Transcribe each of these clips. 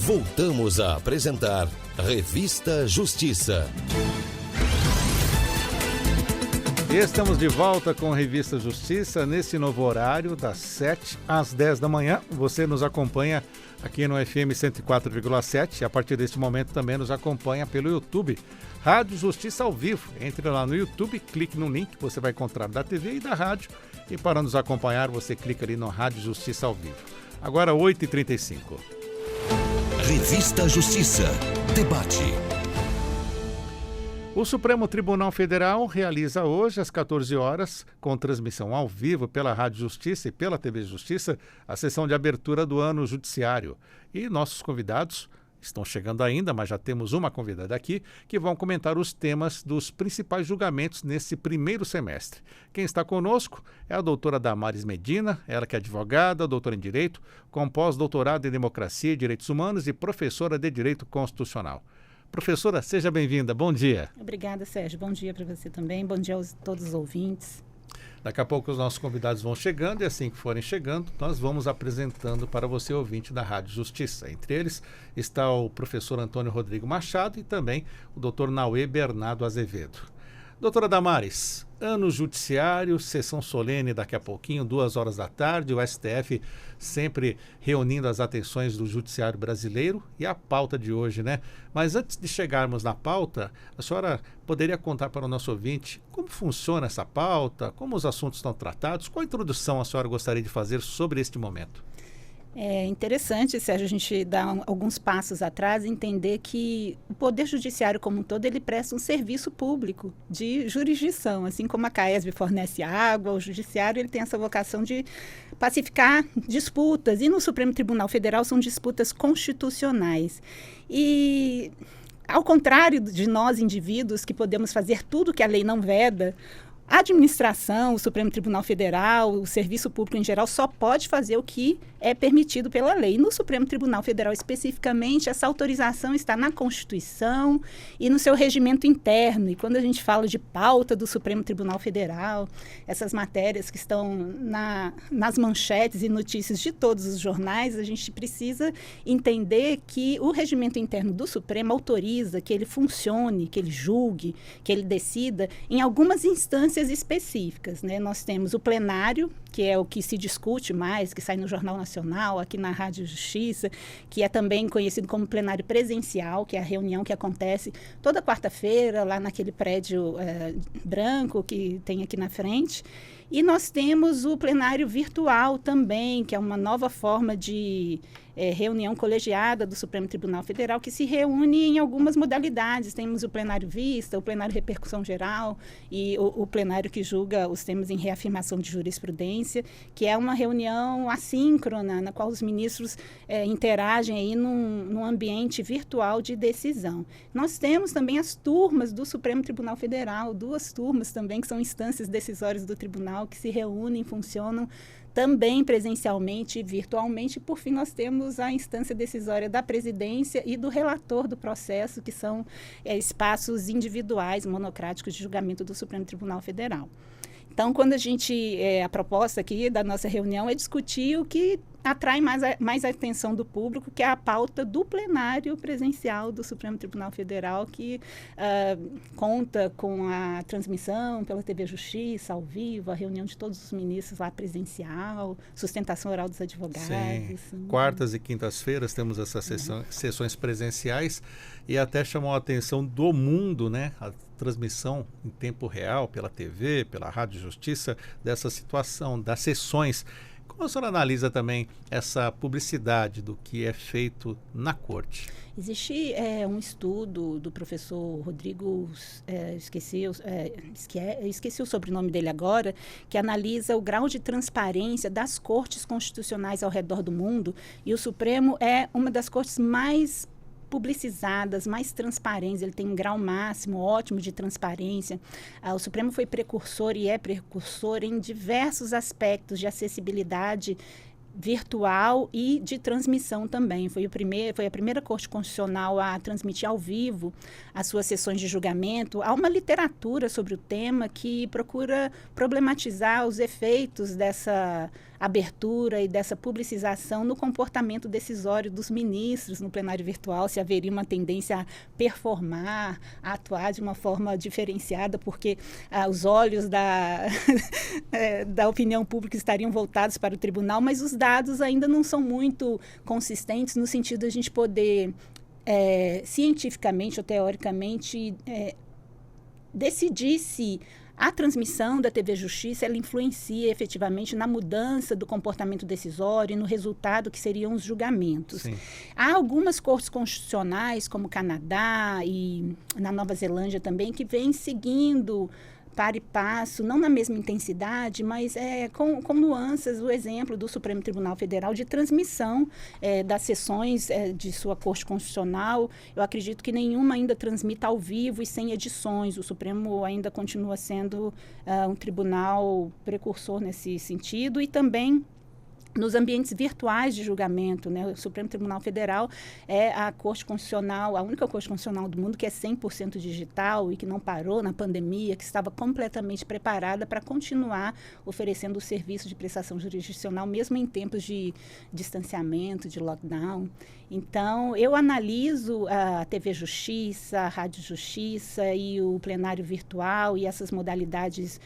Voltamos a apresentar Revista Justiça. Estamos de volta com a Revista Justiça, nesse novo horário, das 7 às 10 da manhã. Você nos acompanha aqui no FM 104,7 e a partir deste momento também nos acompanha pelo YouTube. Rádio Justiça ao vivo. Entre lá no YouTube, clique no link que você vai encontrar da TV e da rádio. E para nos acompanhar, você clica ali no Rádio Justiça ao vivo. Agora 8h35. Revista Justiça. Debate. O Supremo Tribunal Federal realiza hoje, às 14 horas, com transmissão ao vivo pela Rádio Justiça e pela TV Justiça, a sessão de abertura do ano judiciário. E nossos convidados estão chegando ainda, mas já temos uma convidada aqui, que vão comentar os temas dos principais julgamentos nesse primeiro semestre. Quem está conosco é a doutora Damares Medina, ela que é advogada, doutora em Direito, com pós-doutorado em Democracia e Direitos Humanos e professora de Direito Constitucional. Professora, seja bem-vinda. Bom dia. Obrigada, Sérgio. Bom dia para você também. Bom dia a todos os ouvintes. Daqui a pouco os nossos convidados vão chegando e assim que forem chegando, nós vamos apresentando para você, ouvinte da Rádio Justiça. Entre eles está o professor Antônio Rodrigo Machado e também o doutor Nauê Bernardo Azevedo. Doutora Damares, ano judiciário, sessão solene daqui a pouquinho, 2 horas da tarde, o STF sempre reunindo as atenções do judiciário brasileiro e a pauta de hoje, né? Mas antes de chegarmos na pauta, a senhora poderia contar para o nosso ouvinte como funciona essa pauta, como os assuntos estão tratados, qual introdução a senhora gostaria de fazer sobre este momento? É interessante, Sérgio, a gente dar alguns passos atrás e entender que o Poder Judiciário como um todo, ele presta um serviço público de jurisdição, assim como a CAESB fornece água, o Judiciário ele tem essa vocação de pacificar disputas, e no Supremo Tribunal Federal são disputas constitucionais. E, ao contrário de nós, indivíduos, que podemos fazer tudo que a lei não veda, a administração, o Supremo Tribunal Federal, o serviço público em geral, só pode fazer o que é permitido pela lei. No Supremo Tribunal Federal, especificamente, essa autorização está na Constituição e no seu regimento interno. E quando a gente fala de pauta do Supremo Tribunal Federal, essas matérias que estão nas manchetes e notícias de todos os jornais, a gente precisa entender que o regimento interno do Supremo autoriza que ele funcione, que ele julgue, que ele decida em algumas instâncias específicas, né? Nós temos o plenário, que é o que se discute mais, que sai no Jornal Nacional, aqui na Rádio Justiça, que é também conhecido como plenário presencial, que é a reunião que acontece toda quarta-feira, lá naquele prédio branco que tem aqui na frente. E nós temos o plenário virtual também, que é uma nova forma de reunião colegiada do Supremo Tribunal Federal, que se reúne em algumas modalidades. Temos o plenário vista, o plenário repercussão geral e o plenário que julga os temas em reafirmação de jurisprudência, que é uma reunião assíncrona, na qual os ministros interagem aí num ambiente virtual de decisão. Nós temos também as turmas do Supremo Tribunal Federal, 2 turmas também, que são instâncias decisórias do tribunal, que se reúnem, funcionam também presencialmente e virtualmente. E, por fim, nós temos a instância decisória da presidência e do relator do processo, que são espaços individuais, monocráticos de julgamento do Supremo Tribunal Federal. Então, quando a proposta aqui da nossa reunião é discutir o que atrai mais a atenção do público, que é a pauta do plenário presencial do Supremo Tribunal Federal, que conta com a transmissão pela TV Justiça, ao vivo, a reunião de todos os ministros lá presencial, sustentação oral dos advogados. Sim. Quartas e quintas-feiras temos essas sessões presenciais e até chamou a atenção do mundo, né? A transmissão em tempo real pela TV, pela Rádio Justiça, dessa situação, das sessões. Como a senhora analisa também essa publicidade do que é feito na corte? Existe um estudo do professor Rodrigo, esqueci o sobrenome dele agora, que analisa o grau de transparência das cortes constitucionais ao redor do mundo, e o Supremo é uma das cortes mais publicizadas, mais transparentes. Ele tem um grau máximo ótimo de transparência. O Supremo foi precursor e é precursor em diversos aspectos de acessibilidade virtual e de transmissão também. Foi a primeira Corte Constitucional a transmitir ao vivo as suas sessões de julgamento. Há uma literatura sobre o tema que procura problematizar os efeitos dessa abertura e dessa publicização no comportamento decisório dos ministros no plenário virtual, se haveria uma tendência a performar, a atuar de uma forma diferenciada, porque os olhos da opinião pública estariam voltados para o tribunal, mas os dados ainda não são muito consistentes no sentido de a gente poder, cientificamente ou teoricamente, decidir se a transmissão da TV Justiça, ela influencia efetivamente na mudança do comportamento decisório e no resultado que seriam os julgamentos. Sim. Há algumas cortes constitucionais, como o Canadá e na Nova Zelândia também, que vêm seguindo para e passo, não na mesma intensidade, mas com nuances, o exemplo do Supremo Tribunal Federal de transmissão das sessões de sua Corte Constitucional. Eu acredito que nenhuma ainda transmita ao vivo e sem edições. O Supremo ainda continua sendo um tribunal precursor nesse sentido, e também nos ambientes virtuais de julgamento, né? O Supremo Tribunal Federal é a Corte Constitucional, a única Corte Constitucional do mundo que é 100% digital e que não parou na pandemia, que estava completamente preparada para continuar oferecendo o serviço de prestação jurisdicional, mesmo em tempos de distanciamento, de lockdown. Então, eu analiso a TV Justiça, a Rádio Justiça e o plenário virtual e essas modalidades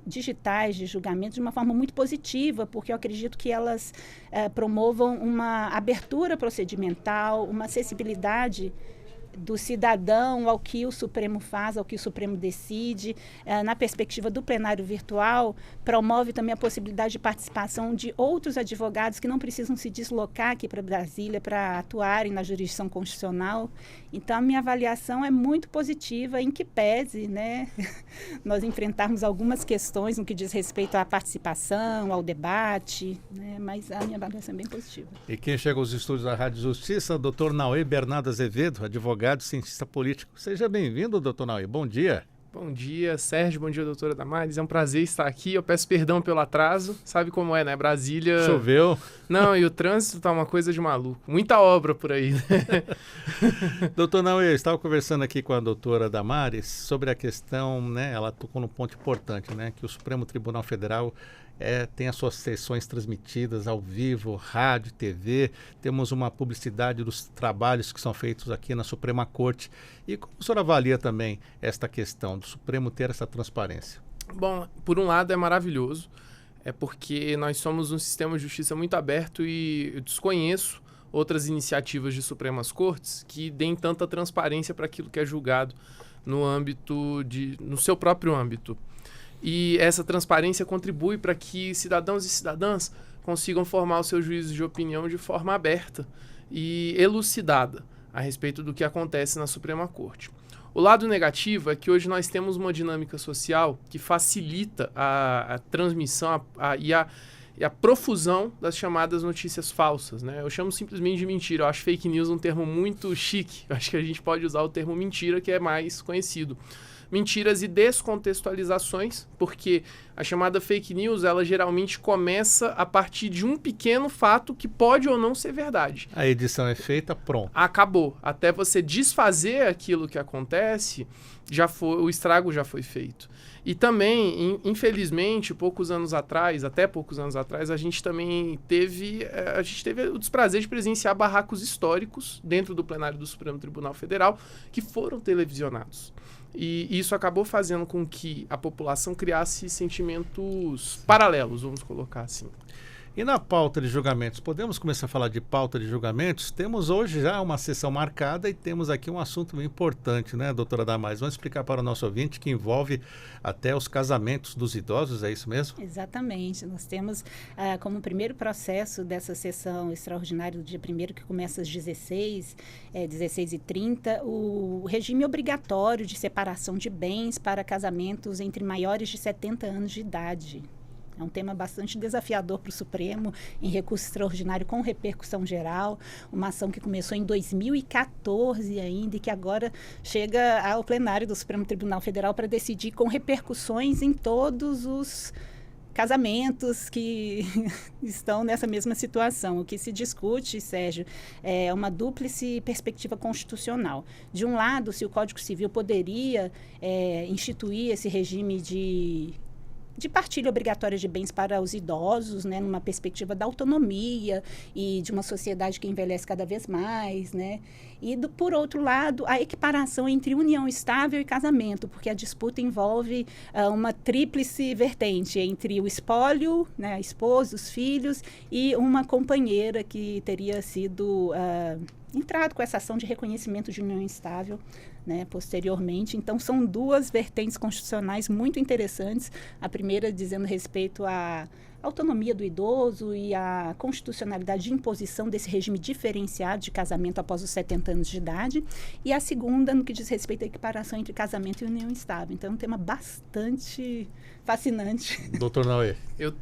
digitais de julgamento de uma forma muito positiva, porque eu acredito que elas promovam uma abertura procedimental, uma acessibilidade do cidadão ao que o Supremo faz, ao que o Supremo decide. Na perspectiva do plenário virtual, promove também a possibilidade de participação de outros advogados que não precisam se deslocar aqui para Brasília para atuarem na jurisdição constitucional. Então, a minha avaliação é muito positiva, em que pese, né, nós enfrentarmos algumas questões no que diz respeito à participação, ao debate, né, mas a minha avaliação é bem positiva. E quem chega aos estúdios da Rádio Justiça, o doutor Nauê Bernardo Azevedo, advogado, cientista político. Seja bem-vindo, doutor Nauê. Bom dia. Bom dia, Sérgio. Bom dia, doutora Damares. É um prazer estar aqui. Eu peço perdão pelo atraso. Sabe como é, né? Brasília... Choveu. Não, e o trânsito tá uma coisa de maluco. Muita obra por aí, né? Doutor Nauê, eu estava conversando aqui com a doutora Damares sobre a questão, né? Ela tocou num ponto importante, né? Que o Supremo Tribunal Federal tem as suas sessões transmitidas ao vivo, rádio, TV. Temos uma publicidade dos trabalhos que são feitos aqui na Suprema Corte. E como o senhor avalia também esta questão do Supremo ter essa transparência? Bom, por um lado é maravilhoso, porque nós somos um sistema de justiça muito aberto e eu desconheço outras iniciativas de Supremas Cortes que deem tanta transparência para aquilo que é julgado no seu próprio âmbito. E essa transparência contribui para que cidadãos e cidadãs consigam formar os seus juízos de opinião de forma aberta e elucidada a respeito do que acontece na Suprema Corte. O lado negativo é que hoje nós temos uma dinâmica social que facilita a transmissão e a profusão das chamadas notícias falsas, né? Eu chamo simplesmente de mentira. Eu acho fake news um termo muito chique. Eu acho que a gente pode usar o termo mentira, que é mais conhecido. Mentiras e descontextualizações, porque a chamada fake news, ela geralmente começa a partir de um pequeno fato que pode ou não ser verdade. A edição é feita, pronto. Acabou. Até você desfazer aquilo que acontece, o estrago já foi feito. E também, infelizmente, até poucos anos atrás, a gente também teve o desprazer de presenciar barracos históricos dentro do plenário do Supremo Tribunal Federal que foram televisionados. E isso acabou fazendo com que a população criasse sentimentos paralelos, vamos colocar assim. E na pauta de julgamentos, podemos começar a falar de pauta de julgamentos? Temos hoje já uma sessão marcada e temos aqui um assunto bem importante, né, doutora Damares? Vamos explicar para o nosso ouvinte que envolve até os casamentos dos idosos, é isso mesmo? Exatamente. Nós temos como primeiro processo dessa sessão extraordinária do dia 1º, que começa às 16h30, o regime obrigatório de separação de bens para casamentos entre maiores de 70 anos de idade. É um tema bastante desafiador para o Supremo, em recurso extraordinário com repercussão geral, uma ação que começou em 2014 ainda e que agora chega ao plenário do Supremo Tribunal Federal para decidir com repercussões em todos os casamentos que estão nessa mesma situação. O que se discute, Sérgio, é uma dúplice perspectiva constitucional. De um lado, se o Código Civil poderia instituir esse regime de partilha obrigatória de bens para os idosos, né, numa perspectiva da autonomia e de uma sociedade que envelhece cada vez mais, né? E, por outro lado, a equiparação entre união estável e casamento, porque a disputa envolve uma tríplice vertente entre o espólio, né, a esposa, os filhos e uma companheira que teria sido entrado com essa ação de reconhecimento de união estável, né, posteriormente. Então, são duas vertentes constitucionais muito interessantes. A primeira dizendo respeito à autonomia do idoso e à constitucionalidade de imposição desse regime diferenciado de casamento após os 70 anos de idade. E a segunda, no que diz respeito à equiparação entre casamento e união estável. Então, é um tema bastante fascinante. Doutor Naue. Eu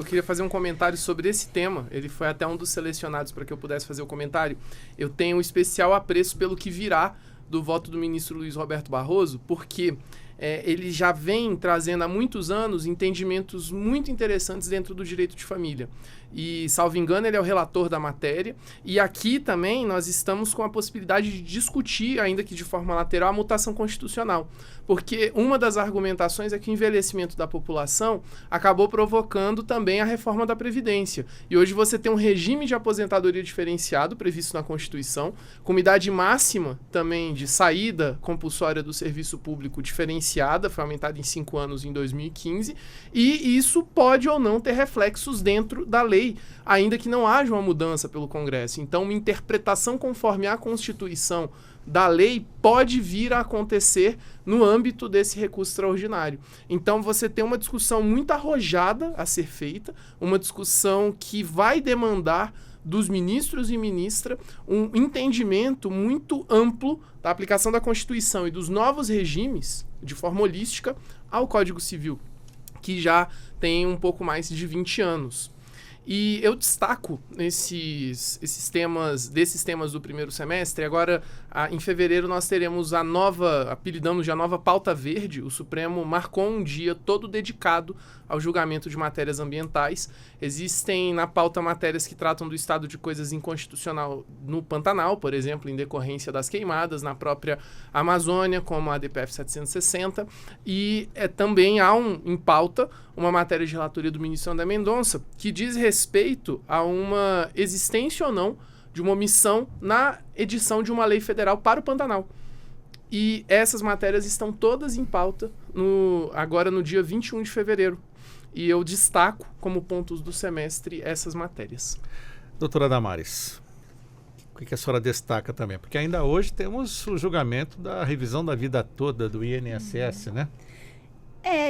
queria fazer um comentário sobre esse tema. Ele foi até um dos selecionados para que eu pudesse fazer o comentário. Eu tenho um especial apreço pelo que virá do voto do ministro Luiz Roberto Barroso, porque ele já vem trazendo há muitos anos entendimentos muito interessantes dentro do direito de família. E, salvo engano, ele é o relator da matéria. E aqui também nós estamos com a possibilidade de discutir, ainda que de forma lateral, a mutação constitucional. Porque uma das argumentações é que o envelhecimento da população acabou provocando também a reforma da Previdência. E hoje você tem um regime de aposentadoria diferenciado previsto na Constituição, com uma idade máxima também de saída compulsória do serviço público diferenciada, foi aumentada em 5 anos em 2015, e isso pode ou não ter reflexos dentro da lei, ainda que não haja uma mudança pelo Congresso. Então, uma interpretação conforme a Constituição da lei pode vir a acontecer no âmbito desse recurso extraordinário. Então, você tem uma discussão muito arrojada a ser feita, uma discussão que vai demandar dos ministros e ministra um entendimento muito amplo da aplicação da Constituição e dos novos regimes, de forma holística, ao Código Civil, que já tem um pouco mais de 20 anos. E eu destaco desses temas do primeiro semestre. Agora, em fevereiro, nós teremos apelidamos de a nova pauta verde. O Supremo marcou um dia todo dedicado ao julgamento de matérias ambientais. Existem na pauta matérias que tratam do estado de coisas inconstitucional no Pantanal, por exemplo, em decorrência das queimadas, na própria Amazônia, como a DPF 760. E também há em pauta uma matéria de relatoria do ministro André Mendonça, que diz respeito a uma existência ou não de uma omissão na edição de uma lei federal para o Pantanal. E essas matérias estão todas em pauta agora no dia 21 de fevereiro. E eu destaco como pontos do semestre essas matérias. Doutora Damares, o que a senhora destaca também? Porque ainda hoje temos o julgamento da revisão da vida toda do INSS, né?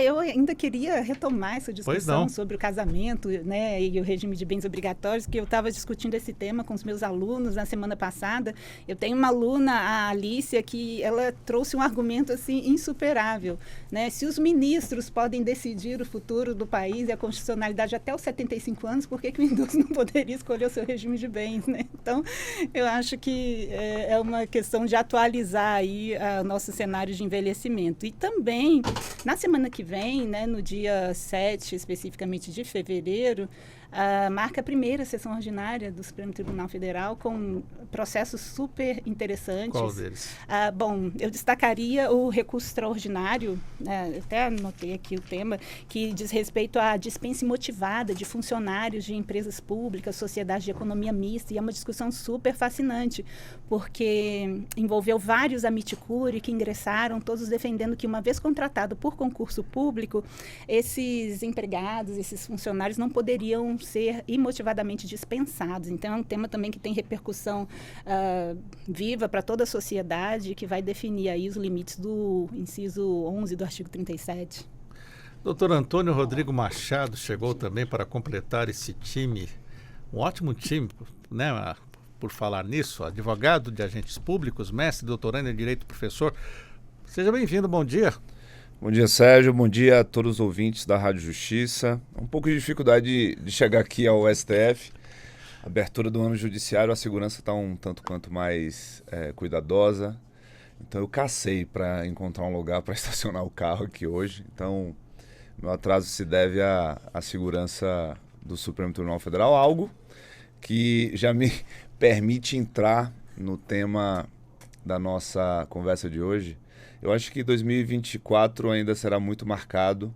Eu ainda queria retomar essa discussão sobre o casamento, né, e o regime de bens obrigatórios, que eu estava discutindo esse tema com os meus alunos na semana passada. Eu tenho uma aluna, a Alicia, que ela trouxe um argumento assim insuperável, né? Se os ministros podem decidir o futuro do país e a constitucionalidade até os 75 anos, por que o idoso não poderia escolher o seu regime de bens, né? Então, eu acho que é uma questão de atualizar aí o nosso cenário de envelhecimento. E também, na semana que vem, né, no dia 7, especificamente de fevereiro, marca a primeira sessão ordinária do Supremo Tribunal Federal com processos super interessantes. Qual deles? Bom, eu destacaria o recurso extraordinário, até anotei aqui o tema, que diz respeito à dispensa imotivada de funcionários de empresas públicas, sociedades de economia mista, e é uma discussão super fascinante, porque envolveu vários amici curiae que ingressaram, todos defendendo que, uma vez contratado por concurso público, esses empregados, esses funcionários não poderiam ser imotivadamente dispensados. Então, é um tema também que tem repercussão viva para toda a sociedade, que vai definir aí os limites do inciso 11 do artigo 37. Doutor Antônio Rodrigo Machado chegou também para completar esse time, um ótimo time, né? Por falar nisso, advogado de agentes públicos, mestre, doutorando em Direito, professor. Seja bem-vindo, bom dia. Bom dia, Sérgio. Bom dia a todos os ouvintes da Rádio Justiça. Um pouco de dificuldade de chegar aqui ao STF. Abertura do ano judiciário, a segurança está um tanto quanto mais cuidadosa. Então eu cacei para encontrar um lugar para estacionar o carro aqui hoje. Então Meu atraso se deve à segurança do Supremo Tribunal Federal, algo que já me permite entrar no tema da nossa conversa de hoje. Eu acho que 2024 ainda será muito marcado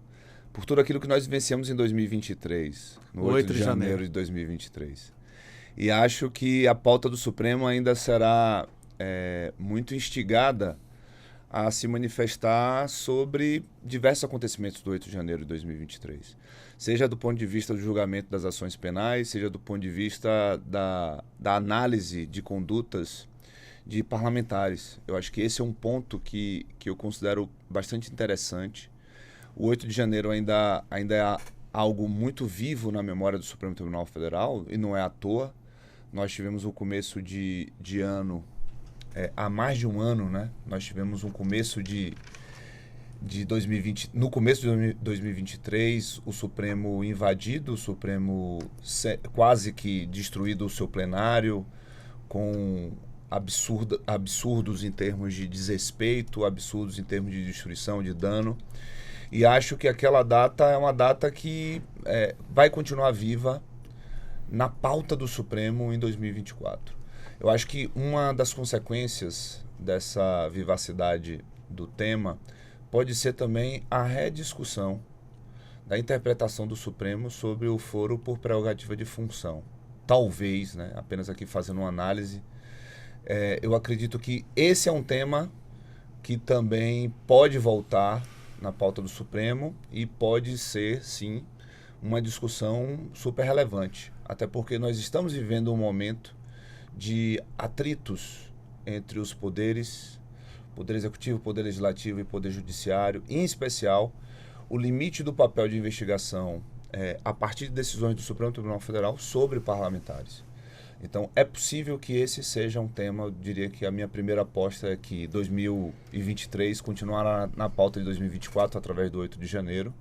por tudo aquilo que nós vivenciamos em 2023, no 8 de janeiro de 2023. E acho que a pauta do Supremo ainda será muito instigada a se manifestar sobre diversos acontecimentos do 8 de janeiro de 2023. Seja do ponto de vista do julgamento das ações penais, seja do ponto de vista da análise de condutas de parlamentares. Eu acho que esse é um ponto que eu considero bastante interessante. O 8 de janeiro ainda é algo muito vivo na memória do Supremo Tribunal Federal, e não é à toa. Nós tivemos um começo de ano, há mais de um ano, né? Nós tivemos um começo de 2020, no começo de 2023, o Supremo invadido, o Supremo quase que destruído o seu plenário, com absurdos em termos de desrespeito, absurdos em termos de destruição, de dano. E acho que aquela data é uma data que vai continuar viva na pauta do Supremo em 2024. Eu acho que uma das consequências dessa vivacidade do tema pode ser também a rediscussão da interpretação do Supremo sobre o foro por prerrogativa de função. Talvez, né, apenas aqui fazendo uma análise, eu acredito que esse é um tema que também pode voltar na pauta do Supremo e pode ser, sim, uma discussão super relevante. Até porque nós estamos vivendo um momento de atritos entre os poderes, poder executivo, poder legislativo e poder judiciário, em especial o limite do papel de investigação a partir de decisões do Supremo Tribunal Federal sobre parlamentares. Então, é possível que esse seja um tema. Eu diria que a minha primeira aposta é que 2023 continuará na pauta de 2024 através do 8 de janeiro.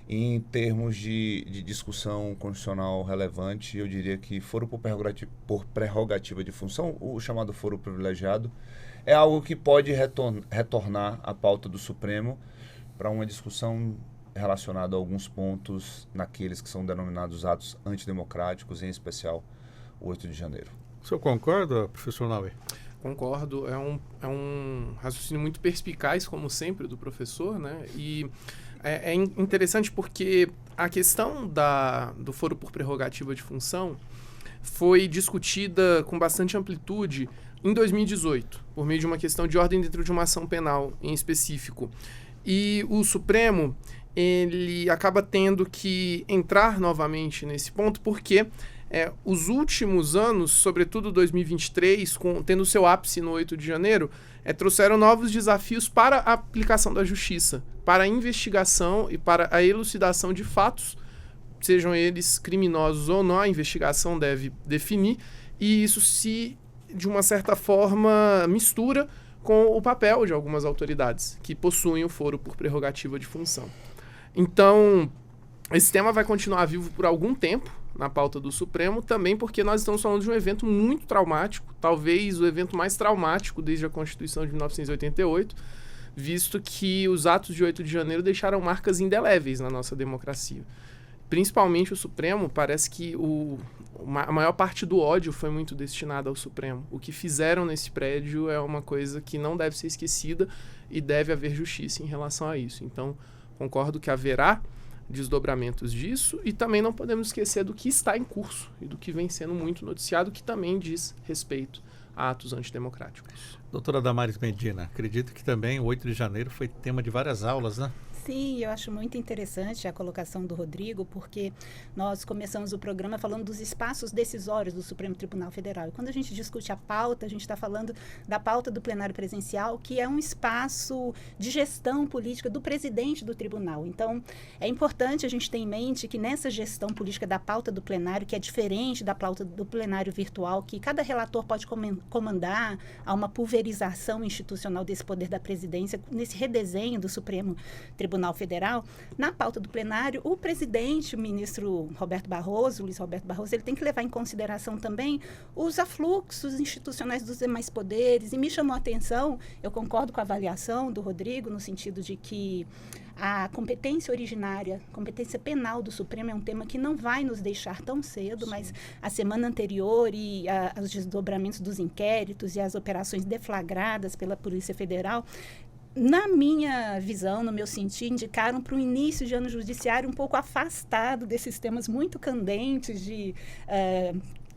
E em termos de discussão constitucional relevante, eu diria que foro por prerrogativa de função, o chamado foro privilegiado, é algo que pode retornar à pauta do Supremo para uma discussão relacionada a alguns pontos naqueles que são denominados atos antidemocráticos, em especial o 8 de janeiro. O senhor concorda, professor Naue? Concordo. É um raciocínio muito perspicaz, como sempre, do professor, né? E é interessante porque a questão do foro por prerrogativa de função foi discutida com bastante amplitude em 2018, por meio de uma questão de ordem dentro de uma ação penal em específico. E o Supremo, ele acaba tendo que entrar novamente nesse ponto, porque os últimos anos, sobretudo 2023, tendo seu ápice no 8 de janeiro, trouxeram novos desafios para a aplicação da justiça, para a investigação e para a elucidação de fatos, sejam eles criminosos ou não, a investigação deve definir, e isso de uma certa forma, mistura com o papel de algumas autoridades que possuem o foro por prerrogativa de função. Então, esse tema vai continuar vivo por algum tempo na pauta do Supremo, também porque nós estamos falando de um evento muito traumático, talvez o evento mais traumático desde a Constituição de 1988, visto que os atos de 8 de janeiro deixaram marcas indeléveis na nossa democracia. Principalmente o Supremo, parece que a maior parte do ódio foi muito destinada ao Supremo. O que fizeram nesse prédio é uma coisa que não deve ser esquecida e deve haver justiça em relação a isso. Então, concordo que haverá desdobramentos disso e também não podemos esquecer do que está em curso e do que vem sendo muito noticiado, que também diz respeito a atos antidemocráticos. Doutora Damares Medina, acredito que também o 8 de janeiro foi tema de várias aulas, né? Sim, eu acho muito interessante a colocação do Rodrigo, porque nós começamos o programa falando dos espaços decisórios do Supremo Tribunal Federal. E quando a gente discute a pauta, a gente está falando da pauta do plenário presencial, que é um espaço de gestão política do presidente do tribunal. Então, é importante a gente ter em mente que nessa gestão política da pauta do plenário, que é diferente da pauta do plenário virtual, que cada relator pode comandar a uma pulverização institucional desse poder da presidência, nesse redesenho do Supremo Tribunal Federal, na pauta do plenário, o presidente, o ministro Luiz Roberto Barroso, ele tem que levar em consideração também os afluxos institucionais dos demais poderes, e me chamou a atenção, eu concordo com a avaliação do Rodrigo, no sentido de que A competência originária, competência penal do Supremo é um tema que não vai nos deixar tão cedo, sim, mas a semana anterior e os desdobramentos dos inquéritos e as operações deflagradas pela Polícia Federal, na minha visão, no meu sentir, indicaram para o início de ano judiciário um pouco afastado desses temas muito candentes de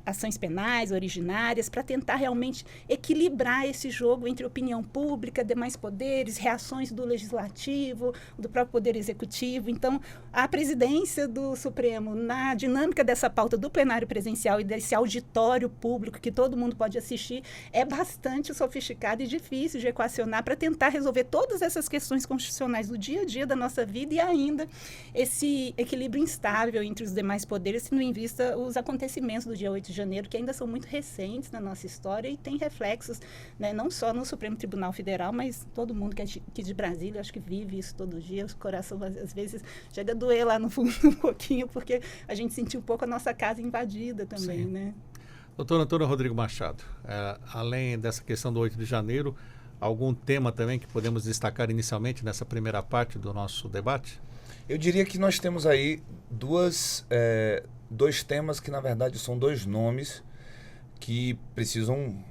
ações penais originárias, para tentar realmente equilibrar esse jogo entre opinião pública, demais poderes, reações do Legislativo, do próprio Poder Executivo. Então, a presidência do Supremo, na dinâmica dessa pauta do plenário presencial e desse auditório público que todo mundo pode assistir, é bastante sofisticada e difícil de equacionar para tentar resolver todas essas questões constitucionais do dia a dia da nossa vida e ainda esse equilíbrio instável entre os demais poderes, tendo em vista os acontecimentos do dia 8 de janeiro, que ainda são muito recentes na nossa história e tem reflexos, né, não só no Supremo Tribunal Federal, mas todo mundo que é aqui de Brasília, acho que vive isso todo dia. O coração, às vezes, chega a doer lá no fundo um pouquinho, porque a gente sentiu um pouco a nossa casa invadida também, né? Doutor Antônio Rodrigo Machado, além dessa questão do 8 de janeiro, algum tema também que podemos destacar inicialmente nessa primeira parte do nosso debate? Eu diria que nós temos aí dois temas que, na verdade, são dois nomes que precisam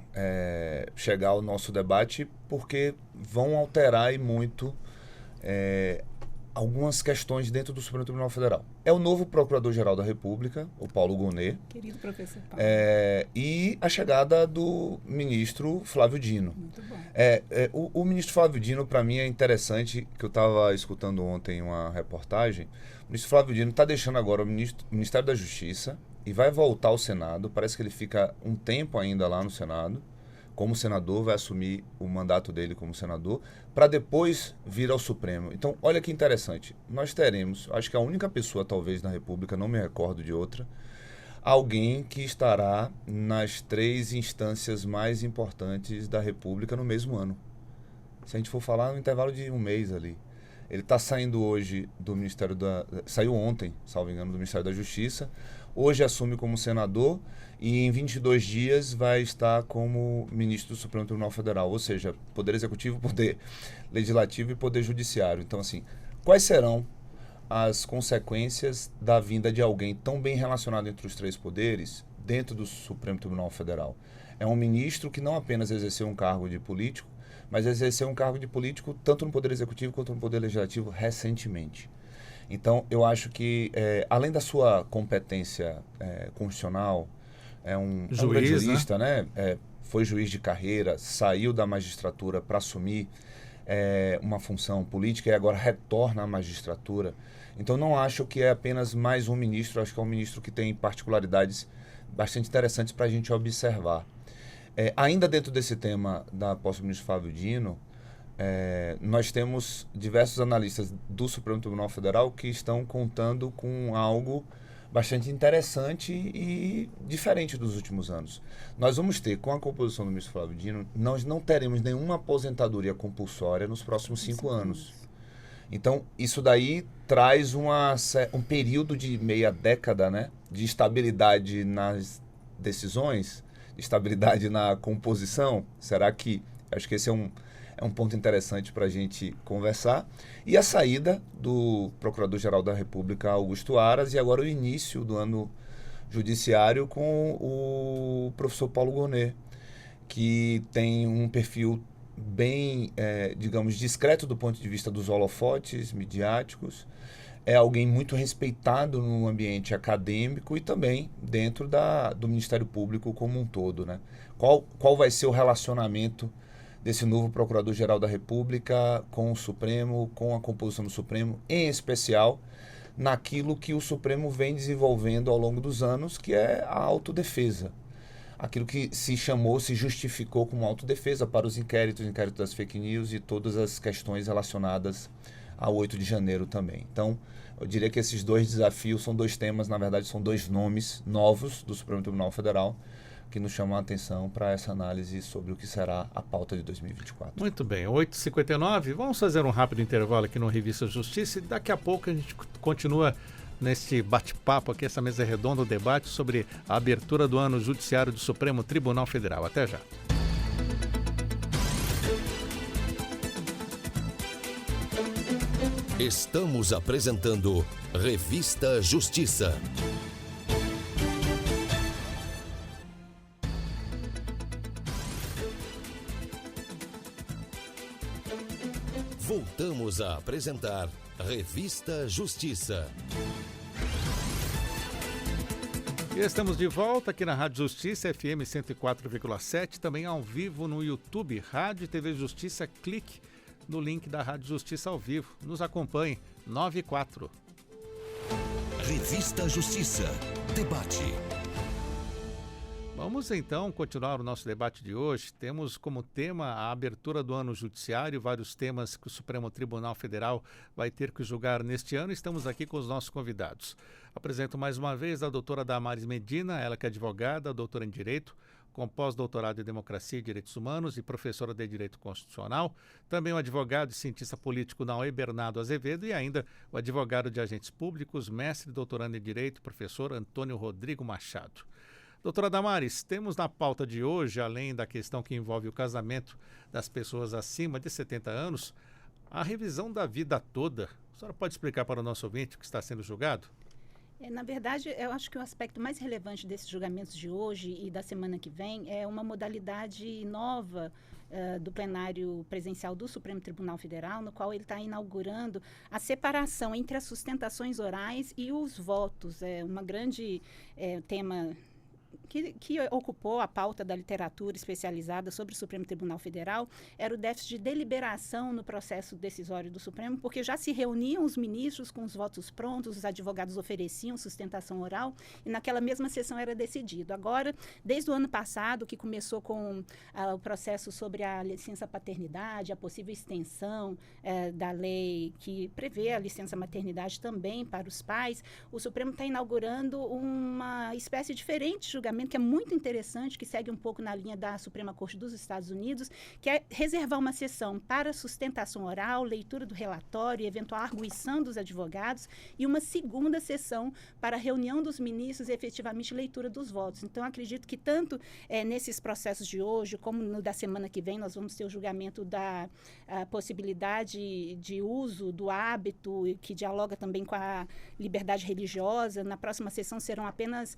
chegar ao nosso debate, porque vão alterar e muito algumas questões dentro do Supremo Tribunal Federal. É o novo Procurador-Geral da República, o Paulo Gonet. Querido professor Paulo. E a chegada do ministro Flávio Dino. Muito bom. O ministro Flávio Dino, para mim, é interessante, que eu estava escutando ontem uma reportagem. O ministro Flávio Dino está deixando agora o Ministério da Justiça e vai voltar ao Senado. Parece que ele fica um tempo ainda lá no Senado, como senador, vai assumir o mandato dele como senador, para depois vir ao Supremo. Então, olha que interessante. Nós teremos, acho que a única pessoa, talvez, na República, não me recordo de outra, alguém que estará nas 3 instâncias mais importantes da República no mesmo ano. Se a gente for falar no intervalo de um mês ali. Ele está saindo hoje do Ministério saiu ontem, salvo engano, do Ministério da Justiça. Hoje assume como senador e em 22 dias vai estar como ministro do Supremo Tribunal Federal. Ou seja, Poder Executivo, Poder Legislativo e Poder Judiciário. Então, assim, quais serão as consequências da vinda de alguém tão bem relacionado entre os 3 poderes dentro do Supremo Tribunal Federal? É um ministro que não apenas exerceu um cargo de político, mas exerceu um cargo de político tanto no Poder Executivo quanto no Poder Legislativo recentemente. Então, eu acho que, além da sua competência constitucional, é um grande jurista, né? Foi juiz de carreira, saiu da magistratura para assumir uma função política e agora retorna à magistratura. Então, não acho que é apenas mais um ministro, acho que é um ministro que tem particularidades bastante interessantes para a gente observar. Ainda dentro desse tema da posse do ministro Flávio Dino, nós temos diversos analistas do Supremo Tribunal Federal que estão contando com algo bastante interessante e diferente dos últimos anos. Nós vamos ter, com a composição do ministro Flávio Dino, nós não teremos nenhuma aposentadoria compulsória nos próximos 5 anos. Então, isso daí traz um período de meia década, né, de estabilidade nas decisões, estabilidade na composição. Será que... Acho que esse é um ponto interessante para a gente conversar. E a saída do Procurador-Geral da República, Augusto Aras, e agora o início do ano judiciário com o professor Paulo Gonet, que tem um perfil bem, digamos, discreto do ponto de vista dos holofotes midiáticos. É alguém muito respeitado no ambiente acadêmico e também dentro do Ministério Público como um todo, né? Qual vai ser o relacionamento desse novo Procurador-Geral da República com o Supremo, com a composição do Supremo, em especial naquilo que o Supremo vem desenvolvendo ao longo dos anos, que é a autodefesa. Aquilo que se justificou como autodefesa para os inquéritos das fake news e todas as questões relacionadas ao 8 de janeiro também. Então, eu diria que esses 2 desafios são 2 temas, na verdade são 2 nomes novos do Supremo Tribunal Federal, que nos chamam a atenção para essa análise sobre o que será a pauta de 2024. Muito bem, 8h59, vamos fazer um rápido intervalo aqui no Revista Justiça e daqui a pouco a gente continua neste bate-papo aqui, essa mesa redonda, o debate sobre a abertura do ano judiciário do Supremo Tribunal Federal. Até já. Estamos apresentando Revista Justiça. Voltamos a apresentar Revista Justiça. E estamos de volta aqui na Rádio Justiça, FM 104,7, também ao vivo no YouTube, Rádio e TV Justiça. Clique no link da Rádio Justiça ao vivo. Nos acompanhe, 94. Revista Justiça. Debate. Vamos então continuar o nosso debate de hoje. Temos como tema a abertura do ano judiciário, vários temas que o Supremo Tribunal Federal vai ter que julgar neste ano. Estamos aqui com os nossos convidados. Apresento mais uma vez a doutora Damares Medina, ela que é advogada, doutora em Direito, com pós-doutorado em Democracia e Direitos Humanos e professora de Direito Constitucional. Também o advogado e cientista político na UE, Bernardo Azevedo, e ainda o advogado de agentes públicos, mestre e doutorando em Direito, professor Antônio Rodrigo Machado. Doutora Damares, temos na pauta de hoje, além da questão que envolve o casamento das pessoas acima de 70 anos, a revisão da vida toda. A senhora pode explicar para o nosso ouvinte o que está sendo julgado? Na verdade, eu acho que o aspecto mais relevante desses julgamentos de hoje e da semana que vem é uma modalidade nova do plenário presencial do Supremo Tribunal Federal, no qual ele está inaugurando a separação entre as sustentações orais e os votos. É um grande tema que ocupou a pauta da literatura especializada sobre o Supremo Tribunal Federal, era o déficit de deliberação no processo decisório do Supremo, porque já se reuniam os ministros com os votos prontos, os advogados ofereciam sustentação oral, e naquela mesma sessão era decidido. Agora, desde o ano passado, que começou com o processo sobre a licença paternidade, a possível extensão da lei que prevê a licença maternidade também para os pais, o Supremo está inaugurando uma espécie diferente de julgamento, que é muito interessante, que segue um pouco na linha da Suprema Corte dos Estados Unidos, que é reservar uma sessão para sustentação oral, leitura do relatório e eventual arguição dos advogados, e uma segunda sessão para reunião dos ministros e efetivamente leitura dos votos. Então, acredito que tanto nesses processos de hoje, como no da semana que vem, nós vamos ter o julgamento da possibilidade de uso do hábito, que dialoga também com a liberdade religiosa. Na próxima sessão serão apenas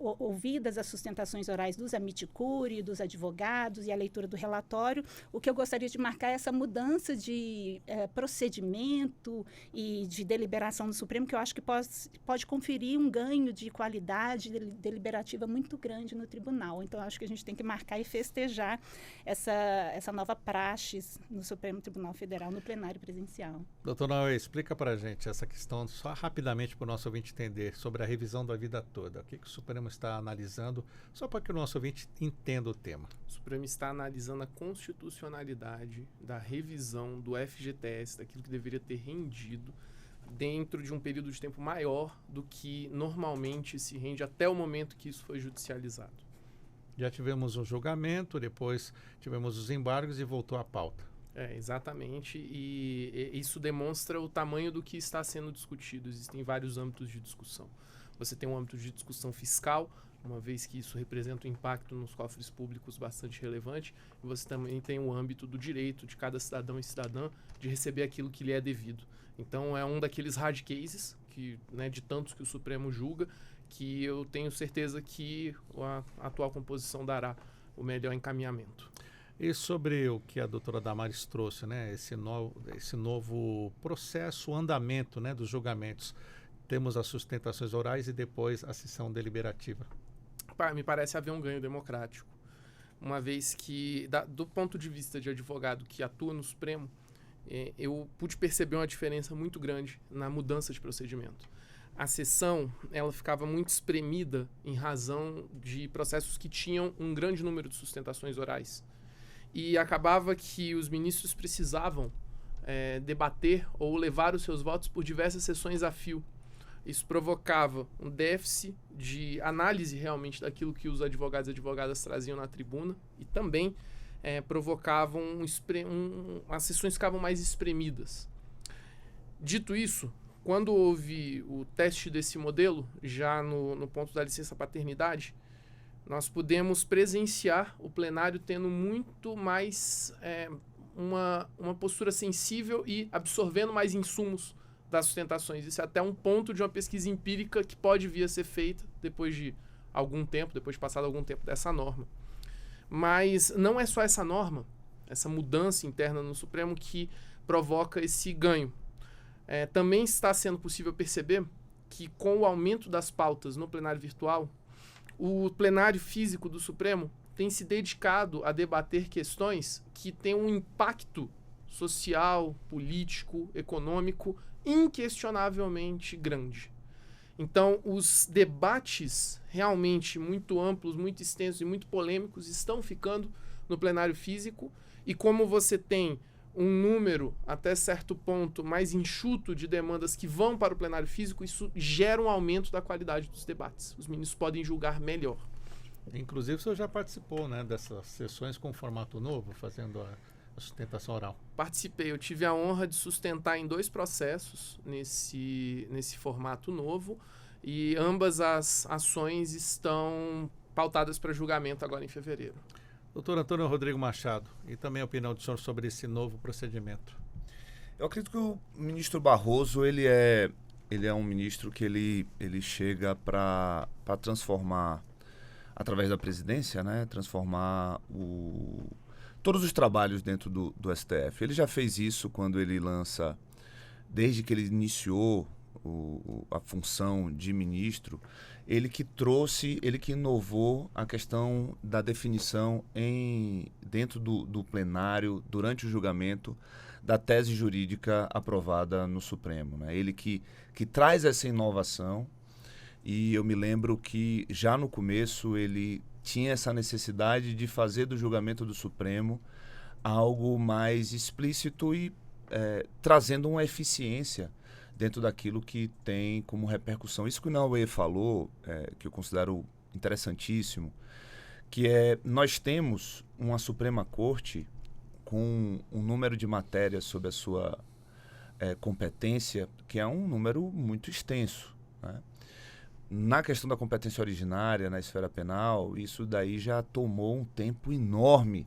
ouvidas as sustentações orais dos amici curiae, dos advogados e a leitura do relatório. O que eu gostaria de marcar é essa mudança de procedimento e de deliberação do Supremo, que eu acho que pode conferir um ganho de qualidade deliberativa muito grande no tribunal. Então, eu acho que a gente tem que marcar e festejar essa nova praxis no Supremo Tribunal Federal, no plenário presencial. Doutor Noé, explica para a gente essa questão, só rapidamente para o nosso ouvinte entender, sobre a revisão da vida toda. O que o Supremo está analisando, só para que o nosso ouvinte entenda o tema. O Supremo está analisando a constitucionalidade da revisão do FGTS, daquilo que deveria ter rendido, dentro de um período de tempo maior do que normalmente se rende até o momento que isso foi judicializado. Já tivemos um julgamento, depois tivemos os embargos e voltou à pauta. Exatamente, e isso demonstra o tamanho do que está sendo discutido. Existem vários âmbitos de discussão. Você tem um âmbito de discussão fiscal, uma vez que isso representa um impacto nos cofres públicos bastante relevante, e você também tem o âmbito do direito de cada cidadão e cidadã de receber aquilo que lhe é devido. Então, é um daqueles hard cases, de tantos que o Supremo julga, que eu tenho certeza que a atual composição dará o melhor encaminhamento. E sobre o que a doutora Damares trouxe, esse novo processo, o andamento dos julgamentos, temos as sustentações orais e depois a sessão deliberativa. Me parece haver um ganho democrático, uma vez que, do ponto de vista de advogado que atua no Supremo, eu pude perceber uma diferença muito grande na mudança de procedimento. A sessão, ela ficava muito espremida em razão de processos que tinham um grande número de sustentações orais. E acabava que os ministros precisavam debater ou levar os seus votos por diversas sessões a fio. Isso provocava um déficit de análise realmente daquilo que os advogados e advogadas traziam na tribuna, e também provocavam as sessões ficavam mais espremidas. Dito isso, quando houve o teste desse modelo, já no ponto da licença paternidade, nós pudemos presenciar o plenário tendo muito mais uma postura sensível e absorvendo mais insumos das sustentações. Isso é até um ponto de uma pesquisa empírica que pode vir a ser feita depois de algum tempo, depois de passado algum tempo dessa norma. Mas não é só essa norma, essa mudança interna no Supremo que provoca esse ganho. Também está sendo possível perceber que com o aumento das pautas no plenário virtual, o plenário físico do Supremo tem se dedicado a debater questões que têm um impacto social, político, econômico inquestionavelmente grande. Então, os debates realmente muito amplos, muito extensos e muito polêmicos estão ficando no plenário físico, e como você tem um número, até certo ponto, mais enxuto de demandas que vão para o plenário físico, isso gera um aumento da qualidade dos debates. Os ministros podem julgar melhor. Inclusive, o senhor já participou, né, dessas sessões com formato novo, fazendo a sustentação oral. Participei, eu tive a honra de sustentar em 2 processos nesse formato novo, e ambas as ações estão pautadas para julgamento agora em fevereiro. Doutor Antônio Rodrigo Machado, e também a opinião do senhor sobre esse novo procedimento. Eu acredito que o ministro Barroso, ele é um ministro que ele chega para transformar, através da presidência, né, transformar todos os trabalhos dentro do STF. Ele já fez isso quando ele lança, desde que ele iniciou a função de ministro, ele que inovou a questão da definição dentro do plenário, durante o julgamento, da tese jurídica aprovada no Supremo, né? Ele que traz essa inovação, e eu me lembro que já no começo ele tinha essa necessidade de fazer do julgamento do Supremo algo mais explícito e trazendo uma eficiência dentro daquilo que tem como repercussão. Isso que o Naue falou, que eu considero interessantíssimo, que nós temos uma Suprema Corte com um número de matérias sob a sua competência, que é um número muito extenso, né? Na questão da competência originária, na esfera penal, isso daí já tomou um tempo enorme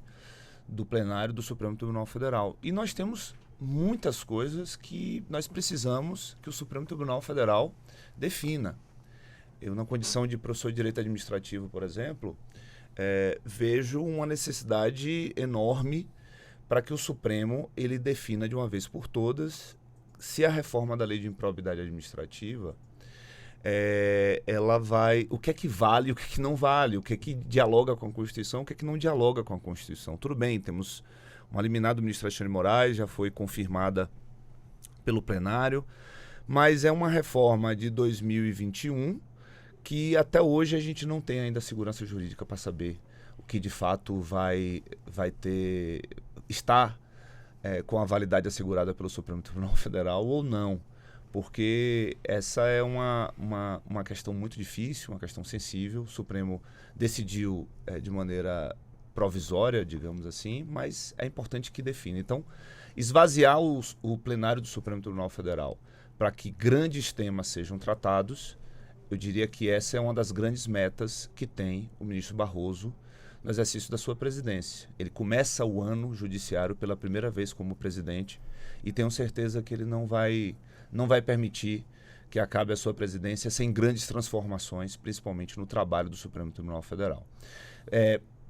do plenário do Supremo Tribunal Federal. E nós temos muitas coisas que nós precisamos que o Supremo Tribunal Federal defina. Eu, na condição de professor de Direito Administrativo, por exemplo, vejo uma necessidade enorme para que o Supremo ele defina de uma vez por todas se a reforma da Lei de Improbidade Administrativa ela vai... O que é que vale, o que é que não vale, o que é que dialoga com a Constituição, o que é que não dialoga com a Constituição. Tudo bem, temos uma liminar do ministro Alexandre de Moraes, já foi confirmada pelo plenário, mas é uma reforma de 2021 que até hoje a gente não tem ainda segurança jurídica para saber o que de fato vai estar com a validade assegurada pelo Supremo Tribunal Federal ou não. Porque essa é uma questão muito difícil, uma questão sensível. O Supremo decidiu de maneira provisória, digamos assim, mas é importante que defina. Então, esvaziar o plenário do Supremo Tribunal Federal para que grandes temas sejam tratados, eu diria que essa é uma das grandes metas que tem o ministro Barroso no exercício da sua presidência. Ele começa o ano judiciário pela primeira vez como presidente e tenho certeza que ele não vai permitir que acabe a sua presidência sem grandes transformações, principalmente no trabalho do Supremo Tribunal Federal.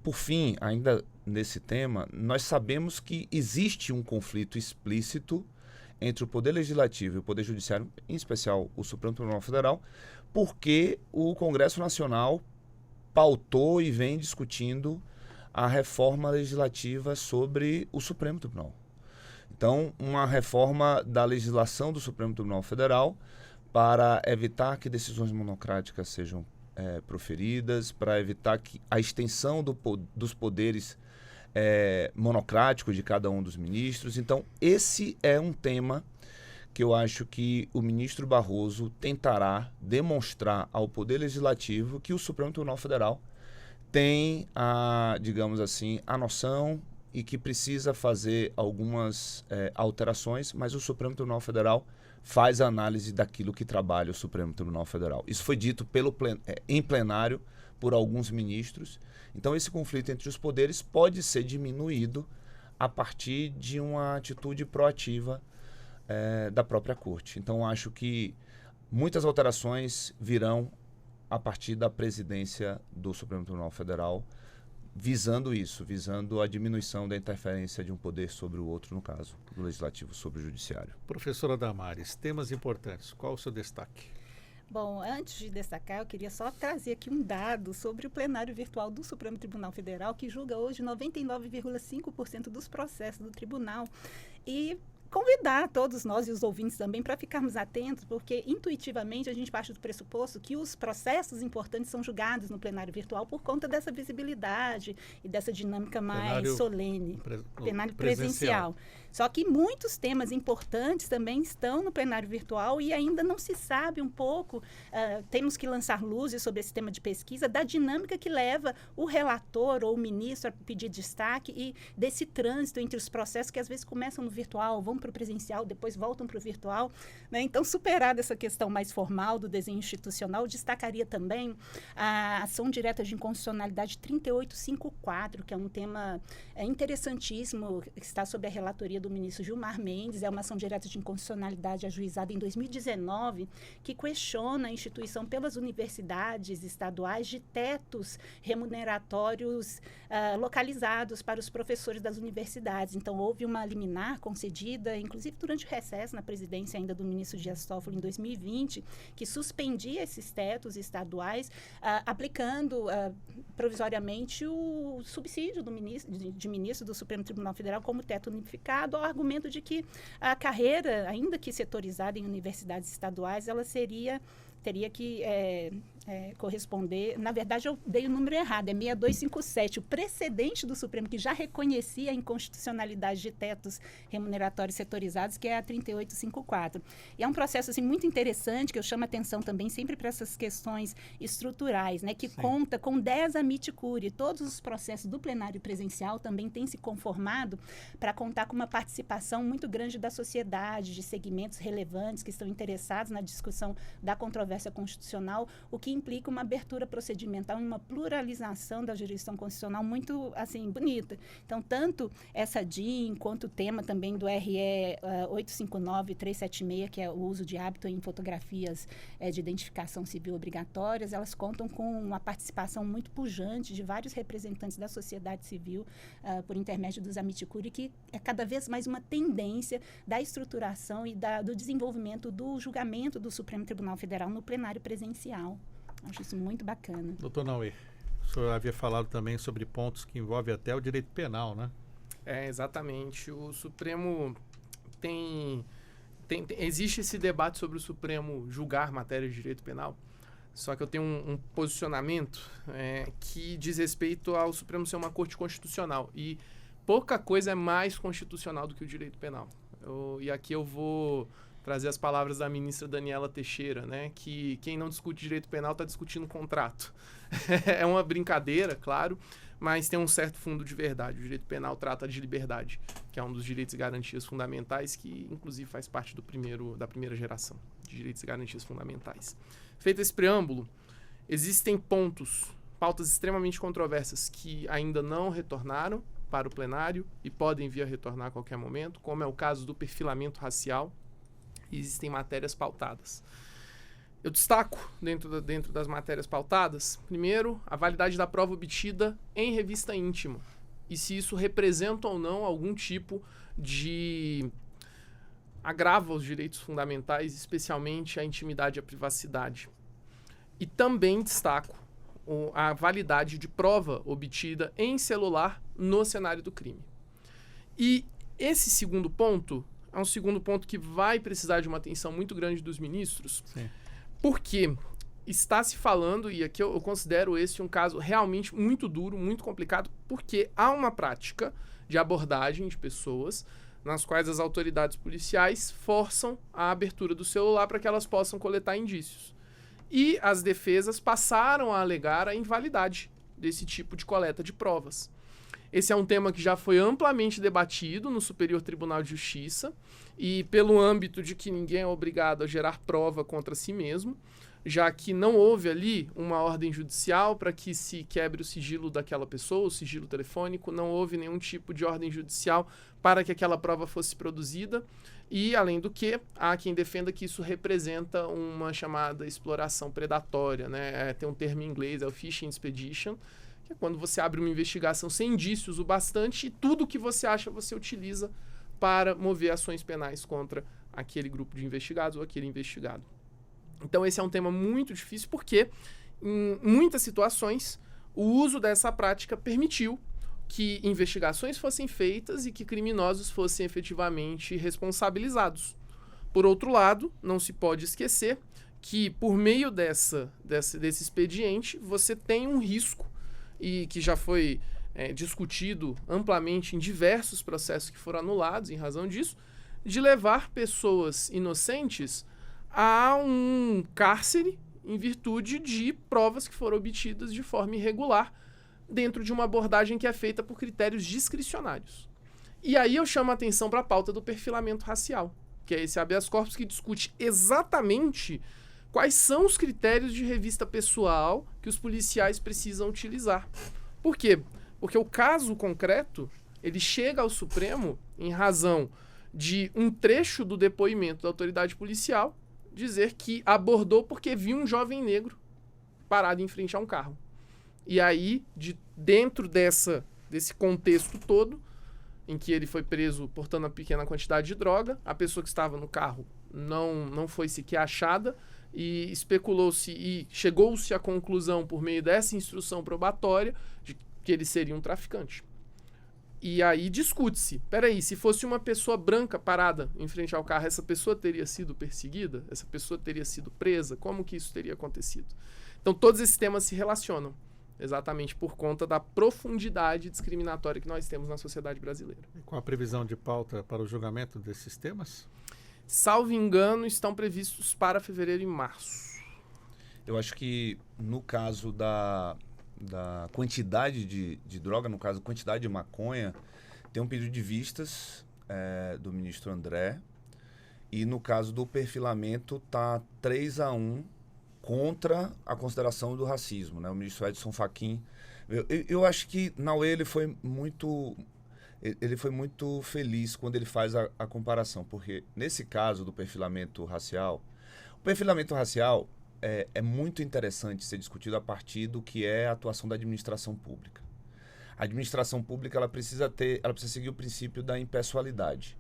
Por fim, ainda nesse tema, nós sabemos que existe um conflito explícito entre o Poder Legislativo e o Poder Judiciário, em especial o Supremo Tribunal Federal, porque o Congresso Nacional pautou e vem discutindo a reforma legislativa sobre o Supremo Tribunal. Então, uma reforma da legislação do Supremo Tribunal Federal para evitar que decisões monocráticas sejam proferidas, para evitar que a extensão dos poderes monocráticos de cada um dos ministros. Então, esse é um tema que eu acho que o ministro Barroso tentará demonstrar ao Poder Legislativo que o Supremo Tribunal Federal tem digamos assim, a noção e que precisa fazer algumas alterações, mas o Supremo Tribunal Federal faz a análise daquilo que trabalha o Supremo Tribunal Federal. Isso foi dito em plenário por alguns ministros. Então, esse conflito entre os poderes pode ser diminuído a partir de uma atitude proativa da própria corte. Então, acho que muitas alterações virão a partir da presidência do Supremo Tribunal Federal, visando isso, visando a diminuição da interferência de um poder sobre o outro, no caso, do Legislativo sobre o Judiciário. Professora Damares, temas importantes, qual o seu destaque? Bom, antes de destacar, eu queria só trazer aqui um dado sobre o plenário virtual do Supremo Tribunal Federal, que julga hoje 99,5% dos processos do tribunal. E convidar todos nós e os ouvintes também para ficarmos atentos, porque intuitivamente a gente parte do pressuposto que os processos importantes são julgados no plenário virtual por conta dessa visibilidade e dessa dinâmica mais solene, plenário presencial. Só que muitos temas importantes também estão no plenário virtual e ainda não se sabe um pouco, temos que lançar luzes sobre esse tema de pesquisa, da dinâmica que leva o relator ou o ministro a pedir destaque e desse trânsito entre os processos que às vezes começam no virtual, vão para o presencial, depois voltam para o virtual, né? Então, superada essa questão mais formal do desenho institucional, destacaria também a ação direta de inconstitucionalidade 3854, que é um tema interessantíssimo, que está sob a relatoria do ministro Gilmar Mendes, é uma ação direta de inconstitucionalidade ajuizada em 2019, que questiona a instituição pelas universidades estaduais de tetos remuneratórios localizados para os professores das universidades. Então, houve uma liminar concedida, inclusive durante o recesso na presidência ainda do ministro Dias Toffoli em 2020, que suspendia esses tetos estaduais, aplicando provisoriamente o subsídio do ministro do Supremo Tribunal Federal como teto unificado, ao argumento de que a carreira, ainda que setorizada em universidades estaduais, ela teria que corresponder. Na verdade, eu dei o número errado, é 6257. O precedente do Supremo, que já reconhecia a inconstitucionalidade de tetos remuneratórios setorizados, que é a 3854. E é um processo assim, muito interessante, que eu chamo a atenção também sempre para essas questões estruturais, né, que conta com 10 amici curiae. Todos os processos do plenário presencial também têm se conformado para contar com uma participação muito grande da sociedade, de segmentos relevantes que estão interessados na discussão da controvérsia constitucional, o que implica uma abertura procedimental e uma pluralização da jurisdição constitucional muito, assim, bonita. Então, tanto essa DIN, quanto o tema também do RE 859-376, que é o uso de hábito em fotografias de identificação civil obrigatórias, elas contam com uma participação muito pujante de vários representantes da sociedade civil, por intermédio dos amici curiae, que é cada vez mais uma tendência da estruturação e do desenvolvimento do julgamento do Supremo Tribunal Federal no plenário presencial. Acho isso muito bacana. Doutor Naue, o senhor havia falado também sobre pontos que envolvem até o direito penal, né? Exatamente. O Supremo existe esse debate sobre o Supremo julgar matéria de direito penal, só que eu tenho um posicionamento que diz respeito ao Supremo ser uma corte constitucional, e pouca coisa é mais constitucional do que o direito penal. E aqui eu vou trazer as palavras da ministra Daniela Teixeira, né, que quem não discute direito penal está discutindo contrato. É uma brincadeira, claro, mas tem um certo fundo de verdade. O direito penal trata de liberdade, que é um dos direitos e garantias fundamentais, que inclusive faz parte da primeira geração de direitos e garantias fundamentais. Feito esse preâmbulo, existem pautas extremamente controversas que ainda não retornaram para o plenário e podem vir a retornar a qualquer momento, como é o caso do perfilamento racial. Existem matérias pautadas. Eu destaco, dentro das matérias pautadas, primeiro, a validade da prova obtida em revista íntima, e se isso representa ou não algum tipo de agravo aos direitos fundamentais, especialmente a intimidade e a privacidade. E também destaco a validade de prova obtida em celular no cenário do crime. E esse segundo ponto é um segundo ponto que vai precisar de uma atenção muito grande dos ministros, porque está se falando, e aqui eu considero esse um caso realmente muito duro, muito complicado, porque há uma prática de abordagem de pessoas nas quais as autoridades policiais forçam a abertura do celular para que elas possam coletar indícios. E as defesas passaram a alegar a invalidade desse tipo de coleta de provas. Esse é um tema que já foi amplamente debatido no Superior Tribunal de Justiça, e pelo âmbito de que ninguém é obrigado a gerar prova contra si mesmo, já que não houve ali uma ordem judicial para que se quebre o sigilo daquela pessoa, o sigilo telefônico, não houve nenhum tipo de ordem judicial para que aquela prova fosse produzida. E, além do que, há quem defenda que isso representa uma chamada exploração predatória, né? Tem um termo em inglês, é o fishing expedition, que é quando você abre uma investigação sem indícios o bastante e tudo que você acha você utiliza para mover ações penais contra aquele grupo de investigados ou aquele investigado. Então esse é um tema muito difícil porque, em muitas situações, o uso dessa prática permitiu que investigações fossem feitas e que criminosos fossem efetivamente responsabilizados. Por outro lado, não se pode esquecer que, por meio desse expediente, você tem um risco, e que já foi discutido amplamente em diversos processos que foram anulados em razão disso, de levar pessoas inocentes a um cárcere em virtude de provas que foram obtidas de forma irregular dentro de uma abordagem que é feita por critérios discricionários. E aí eu chamo a atenção para a pauta do perfilamento racial, que é esse habeas corpus que discute exatamente quais são os critérios de revista pessoal que os policiais precisam utilizar. Por quê? Porque o caso concreto, ele chega ao Supremo em razão de um trecho do depoimento da autoridade policial dizer que abordou porque viu um jovem negro parado em frente a um carro. E aí, dentro desse contexto todo, em que ele foi preso portando uma pequena quantidade de droga, a pessoa que estava no carro não foi sequer achada, e especulou-se e chegou-se à conclusão, por meio dessa instrução probatória, de que ele seria um traficante. E aí discute-se, peraí, se fosse uma pessoa branca parada em frente ao carro, essa pessoa teria sido perseguida? Essa pessoa teria sido presa? Como que isso teria acontecido? Então todos esses temas se relacionam, exatamente por conta da profundidade discriminatória que nós temos na sociedade brasileira. E com a previsão de pauta para o julgamento desses temas? Salvo engano, estão previstos para fevereiro e março. Eu acho que no caso da quantidade de droga, no caso, quantidade de maconha, tem um pedido de vistas do ministro André, e no caso do perfilamento tá 3-1 contra a consideração do racismo, né? O ministro Edson Fachin. Eu acho que Naue ele foi muito feliz quando ele faz a comparação, porque nesse caso do perfilamento racial, o perfilamento racial é muito interessante ser discutido a partir do que é a atuação da administração pública. A administração pública ela precisa seguir o princípio da impessoalidade.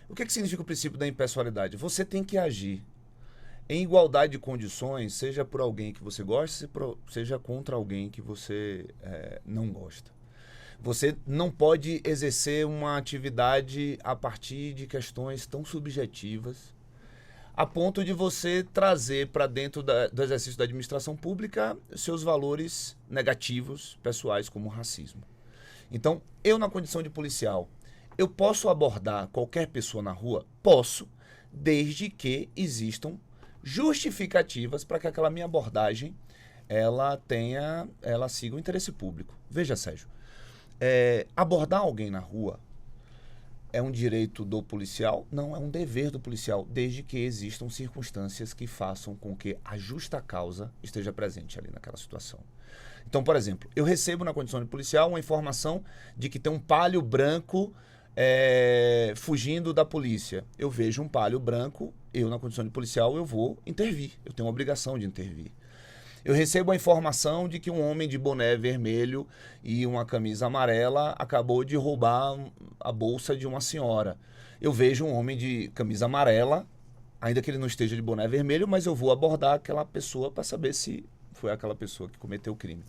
O que significa o princípio da impessoalidade? Você tem que agir em igualdade de condições, seja por alguém que você gosta, seja contra alguém que você não gosta. Você não pode exercer uma atividade a partir de questões tão subjetivas, a ponto de você trazer para dentro do exercício da administração pública seus valores negativos, pessoais, como o racismo. Então, eu na condição de policial, eu posso abordar qualquer pessoa na rua? Posso, desde que existam justificativas para que aquela minha abordagem ela siga o interesse público. Veja, Sérgio, abordar alguém na rua é um direito do policial? Não, é um dever do policial, desde que existam circunstâncias que façam com que a justa causa esteja presente ali naquela situação. Então, por exemplo, eu recebo na condição de policial uma informação de que tem um palio branco fugindo da polícia. Eu vejo um palio branco, eu na condição de policial eu vou intervir, eu tenho a obrigação de intervir. Eu recebo a informação de que um homem de boné vermelho e uma camisa amarela acabou de roubar a bolsa de uma senhora. Eu vejo um homem de camisa amarela, ainda que ele não esteja de boné vermelho, mas eu vou abordar aquela pessoa para saber se foi aquela pessoa que cometeu o crime.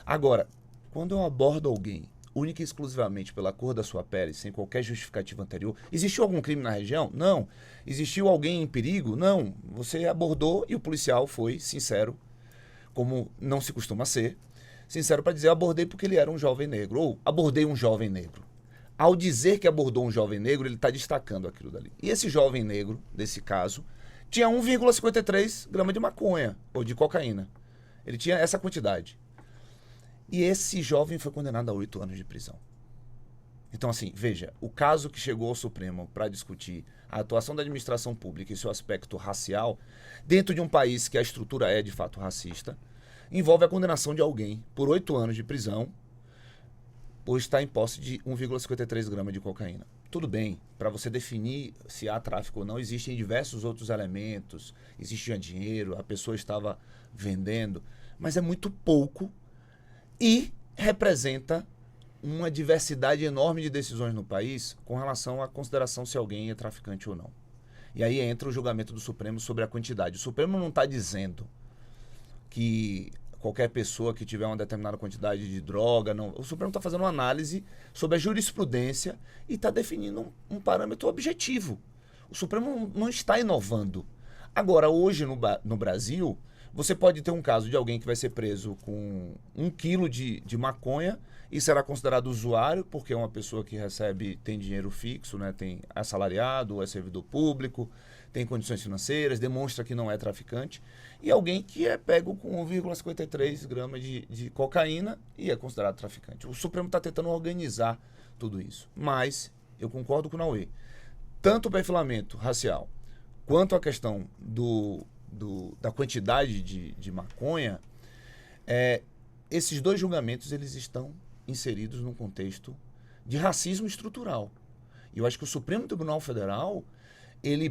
Agora, quando eu abordo alguém única e exclusivamente pela cor da sua pele, sem qualquer justificativa anterior, existiu algum crime na região? Não. Existiu alguém em perigo? Não. Você abordou e o policial foi sincero, como não se costuma ser, sincero para dizer, abordei porque ele era um jovem negro, ou abordei um jovem negro. Ao dizer que abordou um jovem negro, ele está destacando aquilo dali. E esse jovem negro, nesse caso, tinha 1,53 gramas de maconha, ou de cocaína. Ele tinha essa quantidade. E esse jovem foi condenado a 8 anos de prisão. Então, assim, veja, o caso que chegou ao Supremo para discutir a atuação da administração pública e seu aspecto racial, dentro de um país que a estrutura é, de fato, racista, envolve a condenação de alguém por 8 anos de prisão por estar em posse de 1,53 gramas de cocaína. Tudo bem, para você definir se há tráfico ou não, existem diversos outros elementos, existia dinheiro, a pessoa estava vendendo, mas é muito pouco e representa uma diversidade enorme de decisões no país com relação à consideração se alguém é traficante ou não. E aí entra o julgamento do Supremo sobre a quantidade. O Supremo não está dizendo que qualquer pessoa que tiver uma determinada quantidade de droga, não. O Supremo está fazendo uma análise sobre a jurisprudência e está definindo um parâmetro objetivo. O Supremo não está inovando. Agora, hoje no Brasil, você pode ter um caso de alguém que vai ser preso com 1 quilo de maconha e será considerado usuário, porque é uma pessoa que tem dinheiro fixo, né? É assalariado, é servidor público, tem condições financeiras, demonstra que não é traficante, e alguém que é pego com 1,53 gramas de cocaína e é considerado traficante. O Supremo está tentando organizar tudo isso. Mas eu concordo com o Naue. Tanto o perfilamento racial quanto a questão da quantidade de maconha, esses dois julgamentos eles estão inseridos num contexto de racismo estrutural. E eu acho que o Supremo Tribunal Federal, ele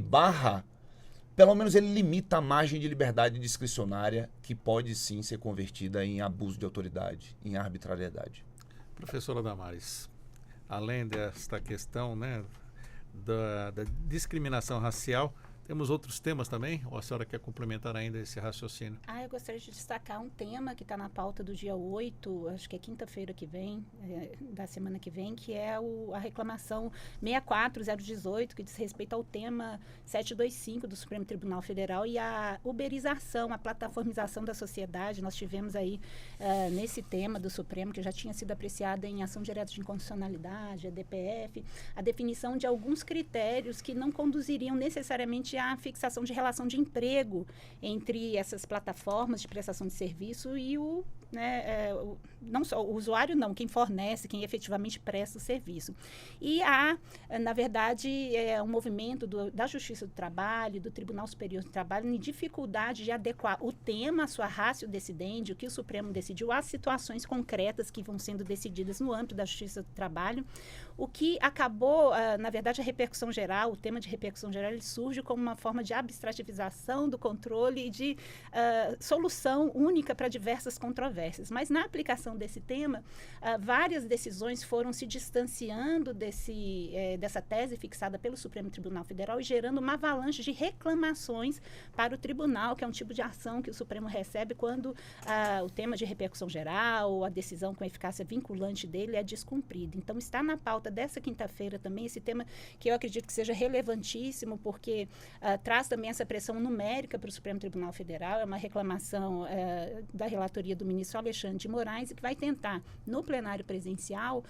pelo menos ele limita a margem de liberdade discricionária que pode sim ser convertida em abuso de autoridade, em arbitrariedade. Professora Damares, além desta questão, né, da discriminação racial, temos outros temas também? Ou a senhora quer complementar ainda esse raciocínio? Eu gostaria de destacar um tema que está na pauta do dia 8, acho que é quinta-feira que vem, da semana que vem, que é a reclamação 64018, que diz respeito ao tema 725 do Supremo Tribunal Federal e a uberização, a plataformização da sociedade. Nós tivemos aí, nesse tema do Supremo, que já tinha sido apreciada em ação direta de inconstitucionalidade, a DPF, a definição de alguns critérios que não conduziriam necessariamente a fixação de relação de emprego entre essas plataformas de prestação de serviço e não só o usuário, não, quem fornece, quem efetivamente presta o serviço. E há, na verdade, um movimento da Justiça do Trabalho, do Tribunal Superior do Trabalho, em dificuldade de adequar o tema à sua ratio decidendi, o que o Supremo decidiu, às situações concretas que vão sendo decididas no âmbito da Justiça do Trabalho, o que acabou, na verdade, a repercussão geral, o tema de repercussão geral, ele surge como uma forma de abstrativização do controle e de solução única para diversas controvérsias. Mas na aplicação desse tema, várias decisões foram se distanciando dessa tese fixada pelo Supremo Tribunal Federal e gerando uma avalanche de reclamações para o tribunal, que é um tipo de ação que o Supremo recebe quando o tema de repercussão geral, a decisão com eficácia vinculante dele é descumprida. Então, está na pauta dessa quinta-feira também esse tema que eu acredito que seja relevantíssimo, porque traz também essa pressão numérica para o Supremo Tribunal Federal, é uma reclamação da relatoria do ministro Alexandre de Moraes, e que vai tentar, no plenário presencial,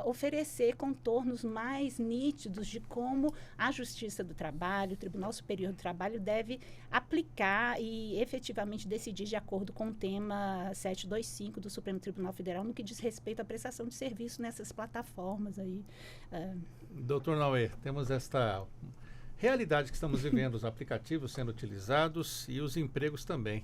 oferecer contornos mais nítidos de como a Justiça do Trabalho, o Tribunal Superior do Trabalho, deve aplicar e efetivamente decidir de acordo com o tema 725 do Supremo Tribunal Federal, no que diz respeito à prestação de serviço nessas plataformas aí. Doutor Naue, temos esta realidade que estamos vivendo, os aplicativos sendo utilizados e os empregos também.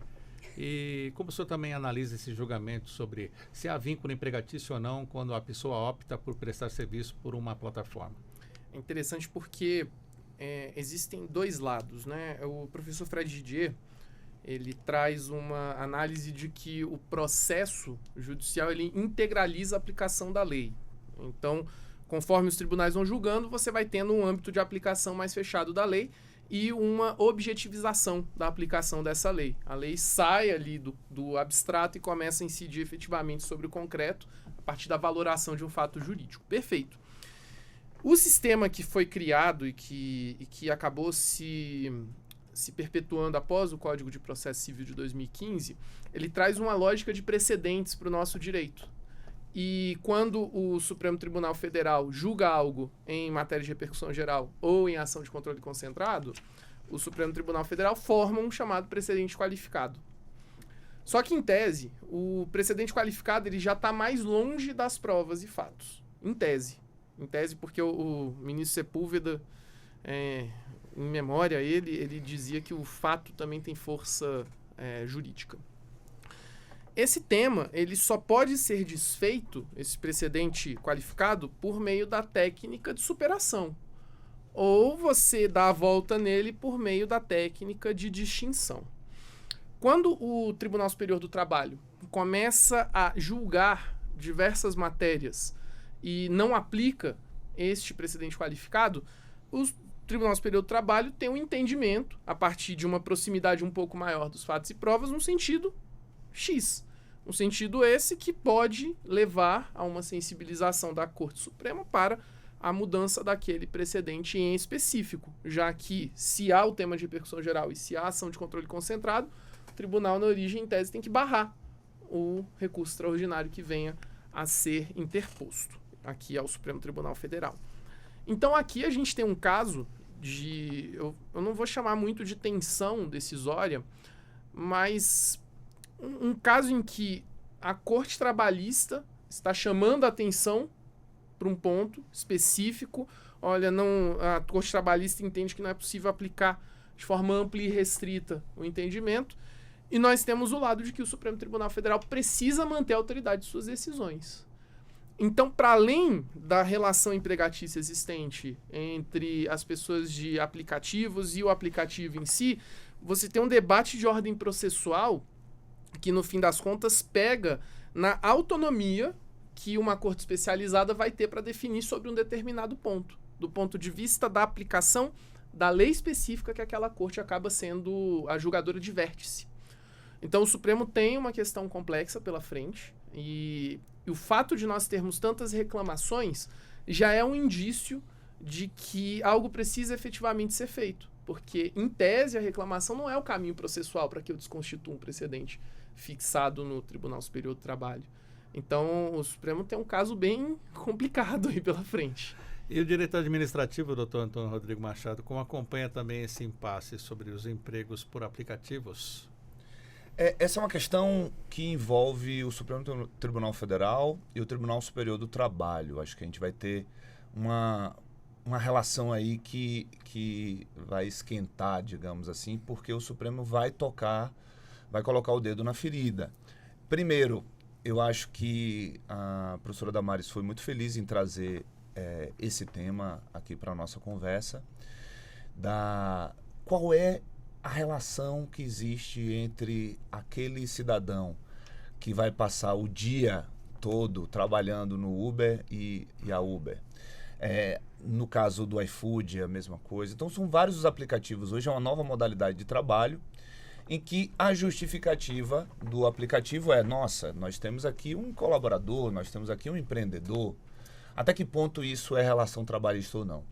E como o senhor também analisa esse julgamento sobre se há vínculo empregatício ou não quando a pessoa opta por prestar serviço por uma plataforma? É interessante porque existem dois lados, né? O professor Fred Didier, ele traz uma análise de que o processo judicial ele integraliza a aplicação da lei. Então, conforme os tribunais vão julgando, você vai tendo um âmbito de aplicação mais fechado da lei e uma objetivização da aplicação dessa lei. A lei sai ali do abstrato e começa a incidir efetivamente sobre o concreto a partir da valoração de um fato jurídico. Perfeito. O sistema que foi criado e que acabou se perpetuando após o Código de Processo Civil de 2015, ele traz uma lógica de precedentes para o nosso direito. E quando o Supremo Tribunal Federal julga algo em matéria de repercussão geral ou em ação de controle concentrado, o Supremo Tribunal Federal forma um chamado precedente qualificado. Só que, em tese, o precedente qualificado ele já está mais longe das provas e fatos. Em tese. Em tese, porque o ministro Sepúlveda, em memória a ele dizia que o fato também tem força jurídica. Esse tema, ele só pode ser desfeito, esse precedente qualificado, por meio da técnica de superação. Ou você dá a volta nele por meio da técnica de distinção. Quando o Tribunal Superior do Trabalho começa a julgar diversas matérias e não aplica este precedente qualificado, o Tribunal Superior do Trabalho tem um entendimento, a partir de uma proximidade um pouco maior dos fatos e provas, no sentido X. Um sentido esse que pode levar a uma sensibilização da Corte Suprema para a mudança daquele precedente em específico, já que se há o tema de repercussão geral e se há ação de controle concentrado, o tribunal, na origem, em tese, tem que barrar o recurso extraordinário que venha a ser interposto aqui ao Supremo Tribunal Federal. Então aqui a gente tem um caso de... Eu não vou chamar muito de tensão decisória, mas um caso em que a Corte Trabalhista está chamando a atenção para um ponto específico. Olha, a Corte Trabalhista entende que não é possível aplicar de forma ampla e restrita o entendimento. E nós temos o lado de que o Supremo Tribunal Federal precisa manter a autoridade de suas decisões. Então, para além da relação empregatícia existente entre as pessoas de aplicativos e o aplicativo em si, você tem um debate de ordem processual que, no fim das contas, pega na autonomia que uma corte especializada vai ter para definir sobre um determinado ponto, do ponto de vista da aplicação da lei específica que aquela corte acaba sendo a julgadora de vértice. Então, o Supremo tem uma questão complexa pela frente e o fato de nós termos tantas reclamações já é um indício de que algo precisa efetivamente ser feito, porque, em tese, a reclamação não é o caminho processual para que eu desconstitua um precedente fixado no Tribunal Superior do Trabalho. Então, o Supremo tem um caso bem complicado aí pela frente. E o direito administrativo, doutor Antônio Rodrigo Machado, como acompanha também esse impasse sobre os empregos por aplicativos? Essa é uma questão que envolve o Supremo Tribunal Federal e o Tribunal Superior do Trabalho. Acho que a gente vai ter uma relação aí que vai esquentar, digamos assim, porque o Supremo vai colocar o dedo na ferida. Primeiro, eu acho que a professora Damares foi muito feliz em trazer esse tema aqui para a nossa conversa, qual é a relação que existe entre aquele cidadão que vai passar o dia todo trabalhando no Uber e a Uber. No caso do iFood, é a mesma coisa. Então, são vários os aplicativos. Hoje é uma nova modalidade de trabalho em que a justificativa do aplicativo nossa, nós temos aqui um colaborador, nós temos aqui um empreendedor. Até que ponto isso é relação trabalhista ou não?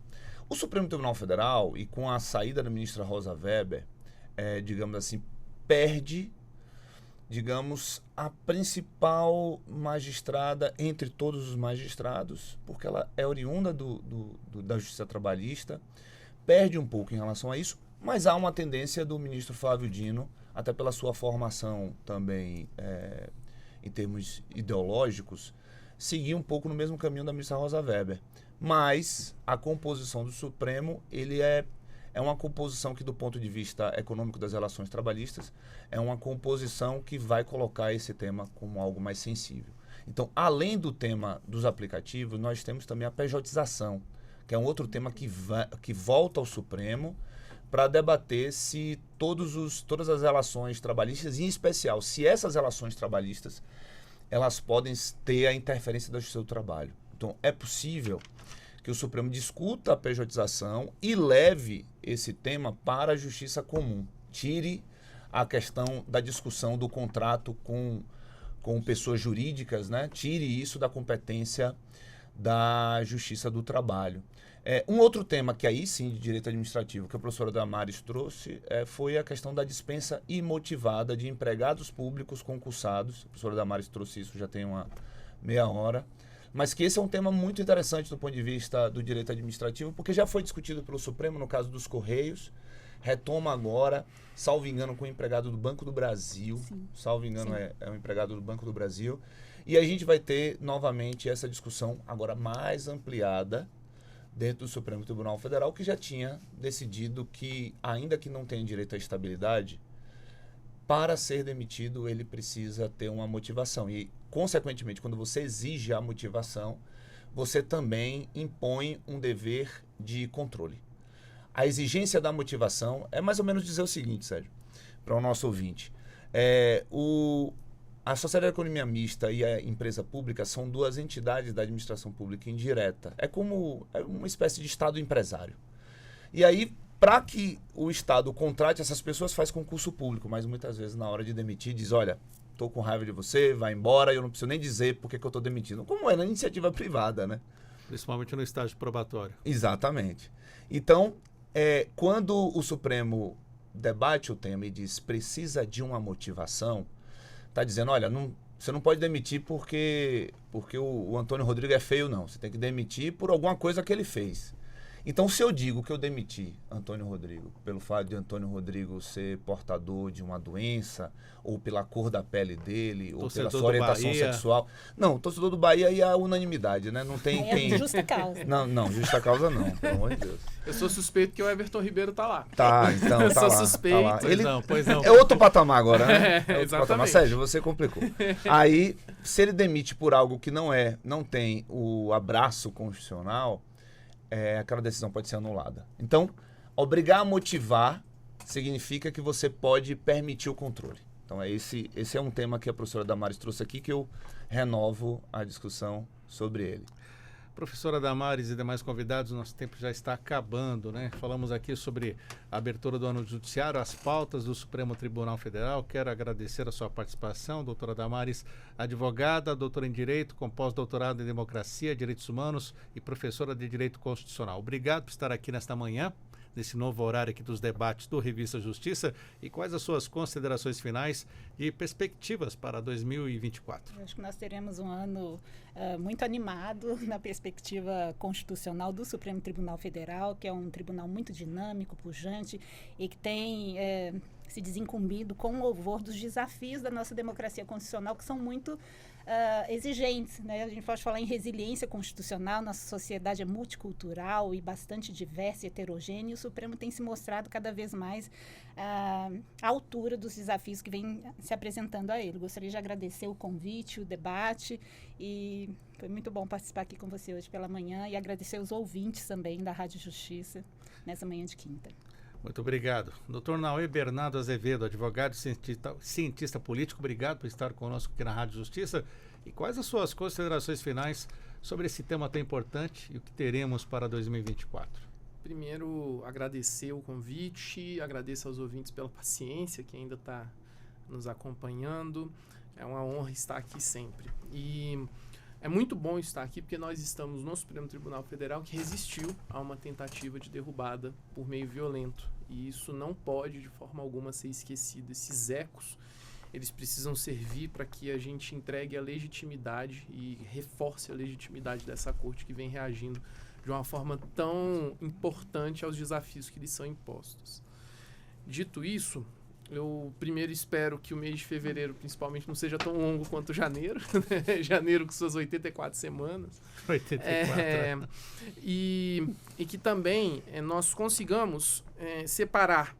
O Supremo Tribunal Federal, e com a saída da ministra Rosa Weber, digamos assim, perde, digamos, a principal magistrada entre todos os magistrados, porque ela é oriunda da Justiça Trabalhista, perde um pouco em relação a isso, mas há uma tendência do ministro Flávio Dino, até pela sua formação também em termos ideológicos, seguir um pouco no mesmo caminho da ministra Rosa Weber. Mas a composição do Supremo, ele é uma composição que, do ponto de vista econômico das relações trabalhistas, é uma composição que vai colocar esse tema como algo mais sensível. Então, além do tema dos aplicativos, nós temos também a pejotização, que é um outro tema que volta ao Supremo para debater se todas as relações trabalhistas, em especial, se essas relações trabalhistas, elas podem ter a interferência da Justiça do Trabalho. Então, é possível que o Supremo discuta a pejotização e leve esse tema para a justiça comum. Tire a questão da discussão do contrato com pessoas jurídicas, né? Tire isso da competência da Justiça do Trabalho. Um outro tema que aí sim de direito administrativo que a professora Damares trouxe foi a questão da dispensa imotivada de empregados públicos concursados. A professora Damares trouxe isso já tem uma meia hora. Mas que esse é um tema muito interessante do ponto de vista do direito administrativo, porque já foi discutido pelo Supremo no caso dos Correios, retoma agora, salvo engano, com o empregado do Banco do Brasil, Sim. salvo engano Sim. é um empregado do Banco do Brasil, E a gente vai ter novamente essa discussão agora mais ampliada dentro do Supremo Tribunal Federal, que já tinha decidido que, ainda que não tenha direito à estabilidade, para ser demitido ele precisa ter uma motivação. E, consequentemente, quando você exige a motivação, você também impõe um dever de controle. A exigência da motivação é mais ou menos dizer o seguinte, Sérgio, para o nosso ouvinte. A Sociedade de Economia Mista e a empresa pública são duas entidades da administração pública indireta. É uma espécie de Estado empresário. E aí, para que o Estado contrate essas pessoas, faz concurso público, mas muitas vezes na hora de demitir diz, olha, estou com raiva de você, vai embora, eu não preciso nem dizer por que eu estou demitindo. Como é na iniciativa privada, né? Principalmente no estágio probatório. Exatamente. Então, quando o Supremo debate o tema e diz precisa de uma motivação, está dizendo, olha, você não pode demitir porque o Antônio Rodrigo é feio, não. Você tem que demitir por alguma coisa que ele fez. Então, se eu digo que eu demiti Antônio Rodrigo pelo fato de Antônio Rodrigo ser portador de uma doença, ou pela cor da pele dele, ou pela sua orientação sexual... Não, torcedor do Bahia e a unanimidade, né? Não tem quem... É justa causa. Não, justa causa não, pelo amor de Deus. Eu sou suspeito que o Everton Ribeiro tá lá. Tá, então, eu tá sou lá, suspeito. Tá lá. Pois não. É outro patamar agora, né? É, outro patamar. exatamente. Sérgio, você complicou. Aí, se ele demite por algo que não tem o abraço constitucional, aquela decisão pode ser anulada. Então, obrigar a motivar significa que você pode permitir o controle. Então, esse é um tema que a professora Damares trouxe aqui, que eu renovo a discussão sobre ele. Professora Damares e demais convidados, nosso tempo já está acabando, né? Falamos aqui sobre a abertura do ano judiciário, as pautas do Supremo Tribunal Federal. Quero agradecer a sua participação, doutora Damares, advogada, doutora em Direito, com pós-doutorado em Democracia, Direitos Humanos e professora de Direito Constitucional. Obrigado por estar aqui nesta manhã, nesse novo horário aqui dos debates do Revista Justiça, e quais as suas considerações finais e perspectivas para 2024? Eu acho que nós teremos um ano muito animado na perspectiva constitucional do Supremo Tribunal Federal, que é um tribunal muito dinâmico, pujante e que tem se desincumbido com louvor dos desafios da nossa democracia constitucional, que são muito exigentes, né? A gente pode falar em resiliência constitucional, nossa sociedade é multicultural e bastante diversa e heterogênea, e o Supremo tem se mostrado cada vez mais à altura dos desafios que vêm se apresentando a ele. Gostaria de agradecer o convite, o debate, e foi muito bom participar aqui com você hoje pela manhã, e agradecer os ouvintes também da Rádio Justiça nessa manhã de quinta. Muito obrigado. Dr. Nauê Bernardo Azevedo, advogado e cientista político, obrigado por estar conosco aqui na Rádio Justiça. E quais as suas considerações finais sobre esse tema tão importante e o que teremos para 2024? Primeiro, agradecer o convite, agradeço aos ouvintes pela paciência que ainda está nos acompanhando. É uma honra estar aqui sempre. E é muito bom estar aqui porque nós estamos no Supremo Tribunal Federal, que resistiu a uma tentativa de derrubada por meio violento. E isso não pode, de forma alguma, ser esquecido. Esses ecos, eles precisam servir para que a gente entregue a legitimidade e reforce a legitimidade dessa corte que vem reagindo de uma forma tão importante aos desafios que lhes são impostos. Dito isso, eu primeiro espero que o mês de fevereiro, principalmente, não seja tão longo quanto janeiro. Janeiro com suas 84 semanas. 84. E que também nós consigamos separar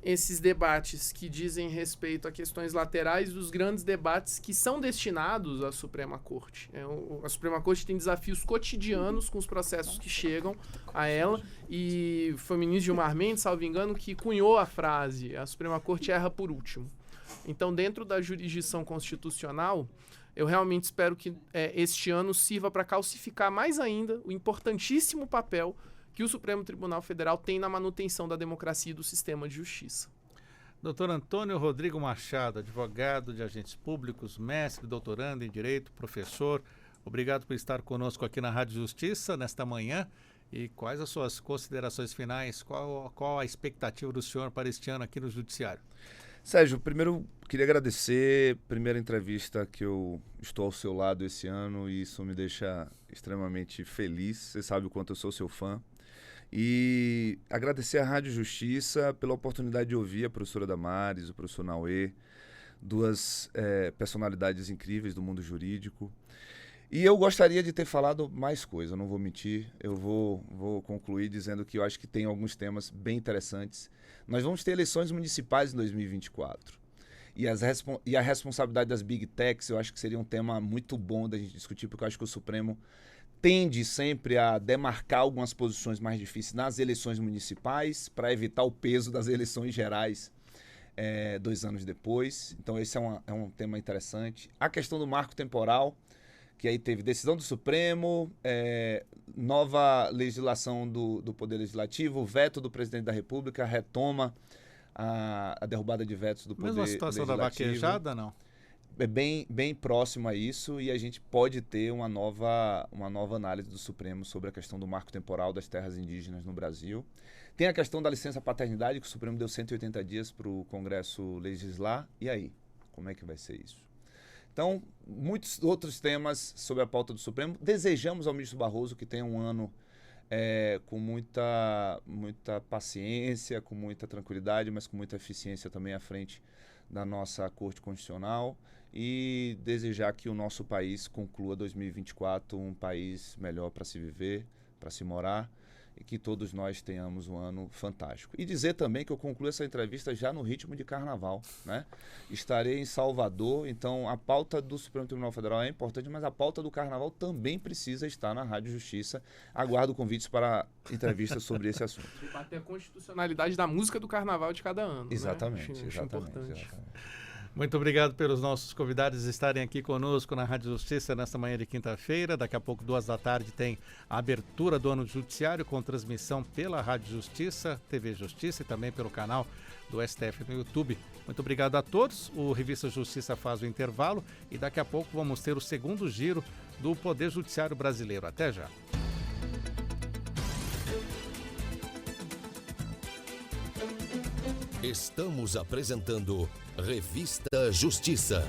esses debates que dizem respeito a questões laterais dos grandes debates que são destinados à Suprema Corte. A Suprema Corte tem desafios cotidianos com os processos que chegam a ela, e foi o ministro Gilmar Mendes, salvo engano, que cunhou a frase: a Suprema Corte erra por último. Então, dentro da jurisdição constitucional, eu realmente espero que este ano sirva para calcificar mais ainda o importantíssimo papel que o Supremo Tribunal Federal tem na manutenção da democracia e do sistema de justiça. Dr. Antônio Rodrigo Machado, advogado de agentes públicos, mestre, doutorando em Direito, professor, obrigado por estar conosco aqui na Rádio Justiça nesta manhã. E quais as suas considerações finais? Qual a expectativa do senhor para este ano aqui no Judiciário? Sérgio, primeiro queria agradecer, primeira entrevista que eu estou ao seu lado esse ano, e isso me deixa extremamente feliz. Você sabe o quanto eu sou seu fã. E agradecer à Rádio Justiça pela oportunidade de ouvir a professora Damares, o professor Nauê, duas personalidades incríveis do mundo jurídico. E eu gostaria de ter falado mais coisa, não vou mentir. Eu vou concluir dizendo que eu acho que tem alguns temas bem interessantes. Nós vamos ter eleições municipais em 2024. E a responsabilidade das Big Techs, eu acho que seria um tema muito bom da gente discutir, porque eu acho que o Supremo tende sempre a demarcar algumas posições mais difíceis nas eleições municipais para evitar o peso das eleições gerais 2 anos depois. Então esse é um tema interessante. A questão do marco temporal, que aí teve decisão do Supremo, nova legislação do Poder Legislativo, veto do Presidente da República, retoma a derrubada de vetos do Poder Legislativo. Mesma situação da vaquejada, não? É bem próximo a isso, e a gente pode ter uma nova análise do Supremo sobre a questão do marco temporal das terras indígenas no Brasil. Tem a questão da licença paternidade, que o Supremo deu 180 dias para o Congresso legislar. E aí? Como é que vai ser isso? Então, muitos outros temas sobre a pauta do Supremo. Desejamos ao ministro Barroso que tenha um ano com muita paciência, com muita tranquilidade, mas com muita eficiência também à frente da nossa Corte Constitucional, e desejar que o nosso país conclua 2024 um país melhor para se viver, para se morar, e que todos nós tenhamos um ano fantástico. E dizer também que eu concluo essa entrevista já no ritmo de carnaval, né? Estarei em Salvador, então a pauta do Supremo Tribunal Federal é importante, mas a pauta do carnaval também precisa estar na Rádio Justiça. Aguardo convites para entrevistas sobre esse assunto. Debater a constitucionalidade da música do carnaval de cada ano. Exatamente, né? Acho importante. Muito obrigado pelos nossos convidados estarem aqui conosco na Rádio Justiça nesta manhã de quinta-feira. Daqui a pouco, 14h, tem a abertura do ano judiciário com transmissão pela Rádio Justiça, TV Justiça e também pelo canal do STF no YouTube. Muito obrigado a todos. O Revista Justiça faz o intervalo e daqui a pouco vamos ter o segundo giro do Poder Judiciário Brasileiro. Até já. Estamos apresentando Revista Justiça.